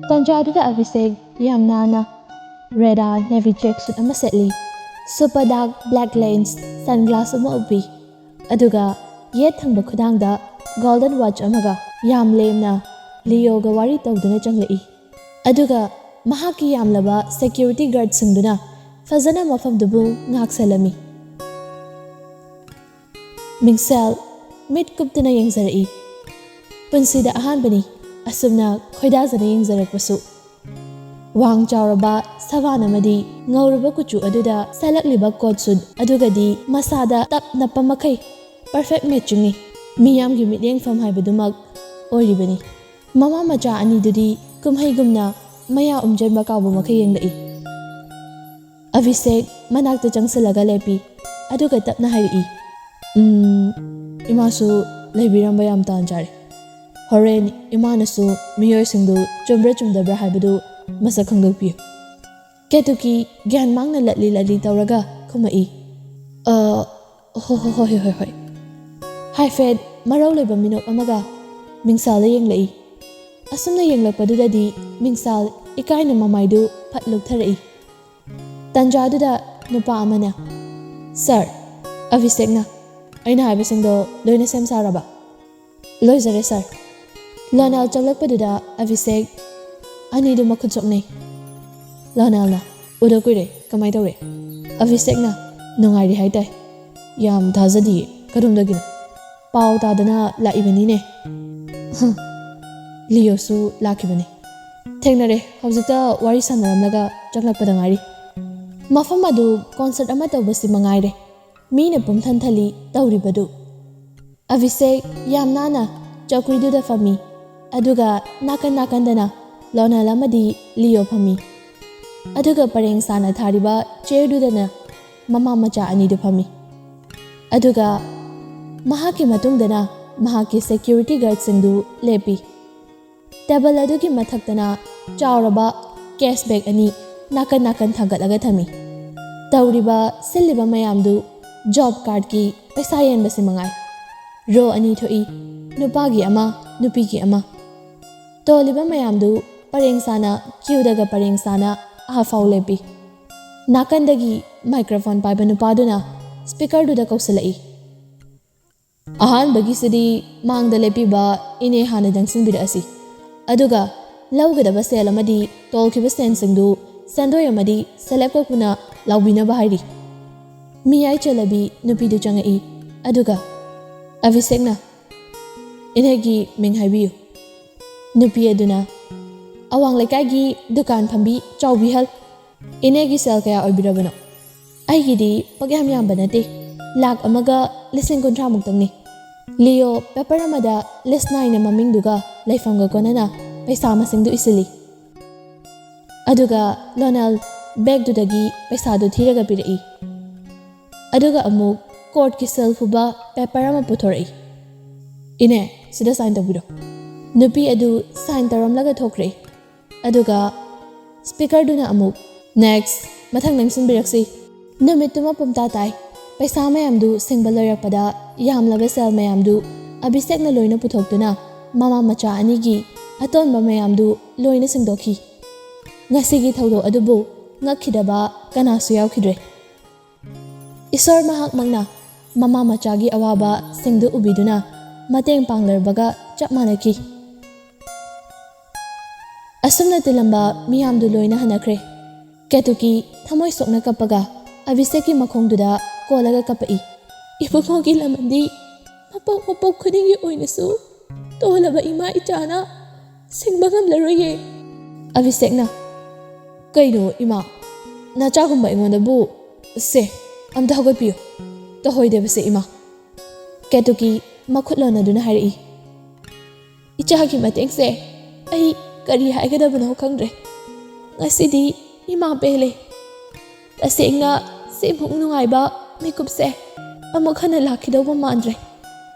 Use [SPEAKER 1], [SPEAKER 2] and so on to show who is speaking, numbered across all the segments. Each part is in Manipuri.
[SPEAKER 1] ꯇꯟꯖꯥꯗꯨꯗ ꯑꯚꯤꯁꯦꯛ ꯌꯥꯝ ꯅꯥꯟꯅ ꯔꯦꯗꯥ ꯅꯦꯚꯤ ꯆꯦꯛ ꯁꯨꯠ ꯑꯃ ꯁꯦꯠꯂꯤ, super dark black lens sunglass ꯑꯃ ꯎꯞꯄꯤ, ꯑꯗꯨꯒ ꯌꯦꯠ ꯊꯪꯕ ꯈꯨꯗꯥꯡꯗ ꯒꯣꯜꯗꯟ ꯋꯥꯆ ꯑꯃꯒ ꯌꯥꯝ ꯂꯦꯝꯅ ꯂꯤꯌꯣꯒ ꯋꯥꯔꯤ ꯇꯧꯗꯨꯅ ꯆꯪꯂꯛꯏ꯫ ꯑꯗꯨꯒ ꯃꯍꯥꯛꯀꯤ ꯌꯥꯝꯂꯕ ꯁꯦꯀ꯭ꯌꯨꯔꯤꯇꯤ ꯒꯥꯔꯗꯁꯤꯡꯗꯨꯅ ꯐꯖꯅ ꯃꯐꯝꯗꯨꯕꯨ ꯉꯥꯛꯁꯦꯜꯂꯝꯃꯤ꯫ ꯃꯤꯡꯁꯦꯜ ꯃꯤꯠ ꯀꯨꯞꯇꯨꯅ ꯌꯦꯡꯖꯔꯛꯏ꯫ ꯄꯨꯟꯁꯤꯗ ꯑꯍꯥꯟꯕꯅꯤ ꯑꯁꯨꯝꯅ ꯈꯣꯏꯗꯥꯖꯅ ꯌꯦꯡꯖꯔꯛꯄꯁꯨ꯫ ꯋꯥꯡ ꯆꯥꯎꯔꯕ ꯁꯕꯥꯟ ꯑꯃꯗꯤ ꯉꯧꯔꯕ ꯀꯨꯆꯨ ꯑꯗꯨꯗ ꯁꯦꯠꯂꯛꯂꯤꯕ ꯀꯣꯠ ꯁꯨꯠ ꯑꯗꯨꯒꯗꯤ ꯃꯁꯥꯗ ꯇꯞ ꯅꯞꯄ ꯃꯈꯩ ꯄꯔꯐꯦꯛ ꯃꯦꯠꯆꯤꯡꯅꯤ꯫ ꯃꯤꯌꯥꯝꯒꯤ ꯃꯤꯠꯌꯦꯡꯐꯝ ꯍꯥꯏꯕꯗꯨꯃꯛ ꯑꯣꯏꯔꯤꯕꯅꯤ꯫ ꯃꯃꯥ ꯃꯆꯥ ꯑꯅꯤꯗꯨꯗꯤ ꯀꯨꯝꯍꯩꯒꯨꯝꯅ ꯃꯌꯥ ꯎꯝꯖꯟꯕ ꯀꯥꯎꯕ ꯃꯈꯩ ꯌꯦꯡꯂꯛꯏ꯫ ꯑꯚꯤꯁꯦꯛ ꯃꯅꯥꯛꯇ ꯆꯪꯁꯤꯜꯂꯒ ꯂꯦꯞꯄꯤ, ꯑꯗꯨꯒ ꯇꯞꯅ ꯍꯥꯏꯔꯛꯏ, ꯏꯃꯥꯁꯨ ꯂꯩꯕꯤꯔꯝꯕ ꯌꯥꯝ ꯇꯥꯟꯖꯔꯦ꯫ ꯍꯣꯔꯦꯟ ꯏꯃꯥꯅꯁꯨ ꯃꯤꯑꯣꯏꯁꯤꯡꯗꯨ ꯆꯨꯝꯕ꯭ꯔꯥ ꯆꯨꯝꯗꯕ꯭ꯔꯥ ꯍꯥꯏꯕꯗꯨ ꯃꯁꯛ ꯈꯪꯗꯣꯛꯄꯤꯌꯨ꯫ ꯀꯦꯇꯨꯀꯤ ꯒ꯭ꯌꯥꯟ ꯃꯥꯡꯅ ꯂꯠꯂꯤ ꯇꯧꯔꯒ ꯈꯨꯝꯃꯛꯏ, ꯍꯣꯏ꯫ ꯍꯥꯏꯐꯦꯠ ꯃꯔꯧ ꯂꯩꯕ ꯃꯤꯅꯣꯛ ꯑꯃꯒ ꯃꯤꯡꯁꯥꯜꯗ ꯌꯦꯡꯂꯛꯏ꯫ ꯑꯁꯨꯝꯅ ꯌꯦꯡꯂꯛꯄꯗꯨꯗꯗꯤ ꯃꯤꯡꯁꯥꯜ ꯏꯀꯥꯏꯅ ꯃꯃꯥꯏꯗꯨ ꯐꯠ ꯂꯨꯞꯊꯔꯛꯏ꯫ ꯇꯟꯖꯥꯗꯨꯗ ꯅꯨꯄꯥ ꯑꯃꯅ, ꯁꯥꯔ, ꯑꯚꯤꯁꯦꯛꯅ ꯑꯩꯅ ꯍꯥꯏꯕꯁꯤꯡꯗꯣ ꯂꯣꯏꯅ ꯁꯦꯝ ꯁꯥꯔꯕ? ꯂꯣꯏꯖꯔꯦ ꯁꯥꯔ꯫ ꯂꯣꯅꯦꯜ ꯆꯪꯂꯛꯄꯗꯨꯗ ꯑꯚꯤꯁꯦꯛ ꯑꯅꯤꯗꯨ ꯃꯈꯨꯠ ꯁꯣꯛꯅꯩ꯫ ꯂꯣꯅꯦꯜꯅ, ꯎꯗ ꯀꯨꯏꯔꯦ, ꯀꯃꯥꯏ ꯇꯧꯔꯦ? ꯑꯚꯤꯁꯦꯛꯅ, ꯅꯨꯡꯉꯥꯏꯔꯤ ꯍꯥꯏꯇꯥꯏ꯫ ꯌꯥꯝ ꯊꯥꯖꯗꯤꯌꯦ, ꯀꯗꯣꯝꯗꯒꯤꯅꯣ? ꯄꯥꯎ ꯇꯥꯗꯅ ꯂꯥꯛꯏꯕꯅꯤꯅꯦ꯫ ꯂꯤꯌꯣꯁꯨ ꯂꯥꯛꯈꯤꯕꯅꯤ꯫ ꯊꯦꯡꯅꯔꯦ, ꯍꯧꯖꯤꯛꯇ ꯋꯥꯔꯤ ꯁꯥꯟꯅꯔꯝꯂꯒ ꯆꯪꯂꯛꯄꯗ ꯉꯥꯏꯔꯤ꯫ ꯃꯐꯝ ꯑꯗꯨ ꯀꯣꯟꯁꯔꯠ ꯑꯃ ꯇꯧꯕꯁꯤ ꯃꯉꯥꯏꯔꯦ, ꯃꯤꯅ ꯄꯨꯝꯊꯟ ꯊꯜꯂꯤ ꯇꯧꯔꯤꯕꯗꯨ꯫ ꯑꯚꯤꯁꯦꯛ ꯌꯥꯝ ꯅꯥꯟꯅ ꯆꯧꯀ꯭ꯔꯤꯗꯨꯗ ꯐꯝꯃꯤ, ꯑꯗꯨꯒ ꯅꯥꯀꯟꯗꯅ ꯂꯣꯅꯦꯜ ꯑꯃꯗꯤ ꯂꯤꯌꯣ ꯐꯝꯃꯤ, ꯑꯗꯨꯒ ꯄꯔꯦꯡ ꯁꯥꯅ ꯊꯥꯔꯤꯕ ꯆꯤꯌꯔꯗꯨꯗꯅ ꯃꯃꯥ ꯃꯆꯥ ꯑꯅꯤꯗꯨ ꯐꯝꯃꯤ꯫ ꯑꯗꯨꯒ ꯃꯍꯥꯛꯀꯤ ꯃꯇꯨꯡꯗꯅ ꯃꯍꯥꯛꯀꯤ ꯁꯦꯀ꯭ꯌꯨꯔꯤꯇꯤ ꯒꯥꯔꯗꯁꯤꯡꯗꯨ ꯂꯦꯞꯄꯤ꯫ ꯇꯦꯕꯜ ꯑꯗꯨꯒꯤ ꯃꯊꯛꯇꯅ ꯆꯥꯎꯔꯕ ꯀꯦꯁ ꯕꯦꯒ ꯑꯅꯤ ꯅꯥꯀꯟ ꯊꯥꯡꯒꯠꯂꯒ ꯊꯝꯃꯤ꯫ ꯇꯧꯔꯤꯕ ꯁꯤꯜꯂꯤꯕ ꯃꯌꯥꯝꯗꯨ ꯖꯣꯕ ꯀꯥꯔꯗꯀꯤ ꯄꯩꯁꯥ ꯌꯦꯟꯕꯁꯤ ꯃꯉꯥꯏ꯫ ꯔꯣ ꯑꯅꯤ ꯊꯣꯛꯏ, ꯅꯨꯄꯥꯒꯤ ꯑꯃ, ꯅꯨꯄꯤꯒꯤ ꯑꯃ꯫ ꯇꯣꯜꯂꯤꯕ ꯃꯌꯥꯝꯗꯨ ꯄꯔꯦꯡ ꯁꯥꯅ ꯀ꯭ꯌꯨꯗꯒ ꯄꯔꯦꯡ ꯁꯥꯅ ꯑꯥꯐꯥꯎ ꯂꯦꯞꯄꯤ꯫ ꯅꯥꯀꯟꯗꯒꯤ ꯃꯥꯏꯀ꯭ꯔꯣꯐꯣꯟ ꯄꯥꯏꯕ ꯅꯨꯄꯥꯗꯨꯅ ꯁ꯭ꯄꯤꯀꯔꯗꯨꯗ ꯀꯧꯁꯤꯜꯂꯛꯏ, ꯑꯍꯥꯟꯕꯒꯤꯁꯤꯗꯤ ꯃꯥꯡꯗ ꯂꯦꯞꯄꯤꯕ ꯏꯅꯦ ꯍꯥꯟꯅ ꯅꯪꯁꯤꯟꯕꯤꯔꯛꯑꯁꯤ, ꯑꯗꯨꯒ ꯂꯧꯒꯗꯕ ꯁꯦꯜ ꯑꯃꯗꯤ ꯇꯣꯜꯈꯤꯕ ꯁꯦꯟꯁꯤꯡꯗꯨ ꯁꯦꯟꯗꯣꯏ ꯑꯃꯗꯤ ꯁꯦꯂꯦꯞ ꯀꯛꯄꯨꯅ ꯂꯥꯎꯕꯤꯅꯕ ꯍꯥꯏꯔꯤ꯫ ꯃꯤꯌꯥꯏ ꯆꯜꯂꯕꯤ ꯅꯨꯄꯤꯗꯨ ꯆꯪꯉꯛꯏ, ꯑꯗꯨꯒ ꯑꯚꯤꯁꯦꯛꯅ, ꯏꯅꯦꯒꯤ ꯃꯤꯡ ꯍꯥꯏꯕꯤꯌꯨ꯫ ꯅꯨꯄꯤ ꯑꯗꯨꯅ, ꯑꯋꯥꯡ ꯂꯩꯀꯥꯏꯒꯤ ꯗꯨꯀꯥꯟ ꯐꯝꯕꯤ ꯆꯥꯎꯕꯤꯍꯜ꯫ ꯏꯅꯦꯒꯤ ꯁꯦꯜ ꯀꯌꯥ ꯑꯣꯏꯕꯤꯔꯕꯅꯣ? ꯑꯩꯒꯤꯗꯤ ꯄꯛꯌꯥꯝ ꯌꯥꯝꯕ ꯅꯠꯇꯦ, ꯂꯥꯛ 1,50,000 ꯂꯤꯌꯣ ꯄꯦꯄꯔ ꯑꯃꯗ ꯂꯤꯁ ꯅꯥꯏꯅ ꯃꯃꯤꯡꯗꯨꯒ ꯂꯩꯐꯝꯒ ꯀꯣꯟꯅꯅ ꯄꯩꯁꯥ ꯃꯁꯤꯡꯗꯨ ꯏꯁꯤꯜꯂꯤ꯫ ꯑꯗꯨꯒ ꯂꯣꯅꯦꯜ ꯕꯦꯒꯗꯨꯗꯒꯤ ꯄꯩꯁꯥꯗꯨ ꯊꯤꯔꯒ ꯄꯤꯔꯛꯏ, ꯑꯗꯨꯒ ꯑꯃꯨꯛ ꯀꯣꯔꯠꯀꯤ ꯁꯤꯜ ꯄꯨꯕ ꯄꯦꯄꯔ ꯑꯃ ꯄꯨꯊꯣꯔꯛꯏ꯫ ꯏꯅꯦ, ꯁꯤꯗ ꯁꯥꯏꯟ ꯇꯧꯕꯤꯔꯣ꯫ ꯅꯨꯄꯤ ꯑꯗꯨ ꯁꯥꯏꯟ ꯇꯧꯔꯝꯂꯒ ꯊꯣꯛꯈ꯭ꯔꯦ, ꯑꯗꯨꯒ ꯁ꯭ꯄꯤꯀꯔꯗꯨꯅ ꯑꯃꯨꯛ, ꯅꯦꯛꯁ, ꯃꯊꯪ ꯅꯪꯁꯤꯟꯕꯤꯔꯛꯁꯤ꯫ ꯅꯨꯃꯤꯠꯇꯨꯃ ꯄꯨꯝꯇꯥ ꯇꯥꯏ꯫ ꯄꯩꯁꯥ ꯃꯌꯥꯝꯗꯨ ꯁꯤꯡꯕ ꯂꯣꯏꯔꯛꯄꯗ ꯌꯥꯝꯂꯕ ꯁꯦꯜ ꯃꯌꯥꯝꯗꯨ ꯑꯚꯤꯁꯦꯛꯅ ꯂꯣꯏꯅ ꯄꯨꯊꯣꯛꯇꯨꯅ ꯃꯃꯥ ꯃꯆꯥ ꯑꯅꯤꯒꯤ ꯑꯇꯣꯟꯕ ꯃꯌꯥꯝꯗꯨ ꯂꯣꯏꯅ ꯁꯤꯡꯗꯣꯛꯈꯤ꯫ ꯉꯁꯤꯒꯤ ꯊꯧꯗꯣꯛ ꯑꯗꯨꯕꯨ ꯉꯛꯈꯤꯗꯕ ꯀꯅꯥꯁꯨ ꯌꯥꯎꯈꯤꯗ꯭ꯔꯦ꯫ ꯏꯁꯣꯔ ꯃꯍꯥꯛꯃꯛꯅ ꯃꯃꯥ ꯃꯆꯥꯒꯤ ꯑꯋꯥꯕꯁꯤꯡꯗꯨ ꯎꯕꯤꯗꯨꯅ ꯃꯇꯦꯡ ꯄꯥꯡꯂꯔꯕꯒ ꯆꯞ ꯃꯥꯟꯅꯈꯤ꯫ ꯑꯁꯨꯝꯅ ꯇꯤꯜꯂꯝꯕ ꯃꯤꯌꯥꯝꯗꯨ ꯂꯣꯏꯅ ꯍꯟꯅꯈ꯭ꯔꯦ꯫ ꯀꯦꯇꯨꯀꯤ ꯊꯃꯣꯏ ꯁꯣꯛꯅ ꯀꯞꯄꯒ ꯑꯚꯤꯁꯦꯛꯀꯤ ꯃꯈꯣꯡꯗꯨꯗ ꯀꯣꯜꯂꯒ ꯀꯞꯄꯛꯏ꯫ ꯏꯕꯨꯡꯉꯣꯒꯤ ꯂꯃꯟꯗꯤ ꯃꯄꯣꯛ ꯈꯨꯗꯤꯡꯒꯤ ꯑꯣꯏꯅꯁꯨ ꯇꯣꯜꯂꯕ ꯏꯃꯥ ꯏꯆꯥꯅ ꯁꯤꯡꯕ ꯉꯝꯂꯔꯣꯏꯌꯦ꯫ ꯑꯚꯤꯁꯦꯛꯅ, ꯀꯩꯅꯣ ꯏꯃꯥ, ꯅꯆꯥꯒꯨꯝꯕ ꯑꯩꯉꯣꯟꯗꯕꯨ, ꯁꯦ ꯑꯝꯇ ꯍꯧꯒꯠꯄꯤꯌꯨ, ꯇꯧꯍꯣꯏꯗꯦꯕꯁꯦ ꯏꯃꯥ꯫ ꯀꯦꯇꯨꯀꯤ ꯃꯈꯨꯠ ꯂꯣꯟꯅꯗꯨꯅ ꯍꯥꯏꯔꯛꯏ, ꯏꯆꯥꯒꯤ ꯃꯇꯦꯡꯁꯦ ꯑꯩ ꯀꯔꯤ ꯍꯥꯏꯒꯗꯕꯅꯣ ꯈꯪꯗ꯭ꯔꯦ꯫ ꯉꯁꯤꯗꯤ ꯏꯃꯥ ꯄꯦꯜꯂꯦ꯫ ꯇꯁꯦꯡꯅ ꯁꯤꯃꯨꯛ ꯅꯨꯡꯉꯥꯏꯕ ꯃꯤꯀꯨꯞꯁꯦ ꯑꯃꯨꯛ ꯍꯟꯅ ꯂꯥꯛꯈꯤꯗꯧꯕ ꯃꯥꯟꯗ꯭ꯔꯦ꯫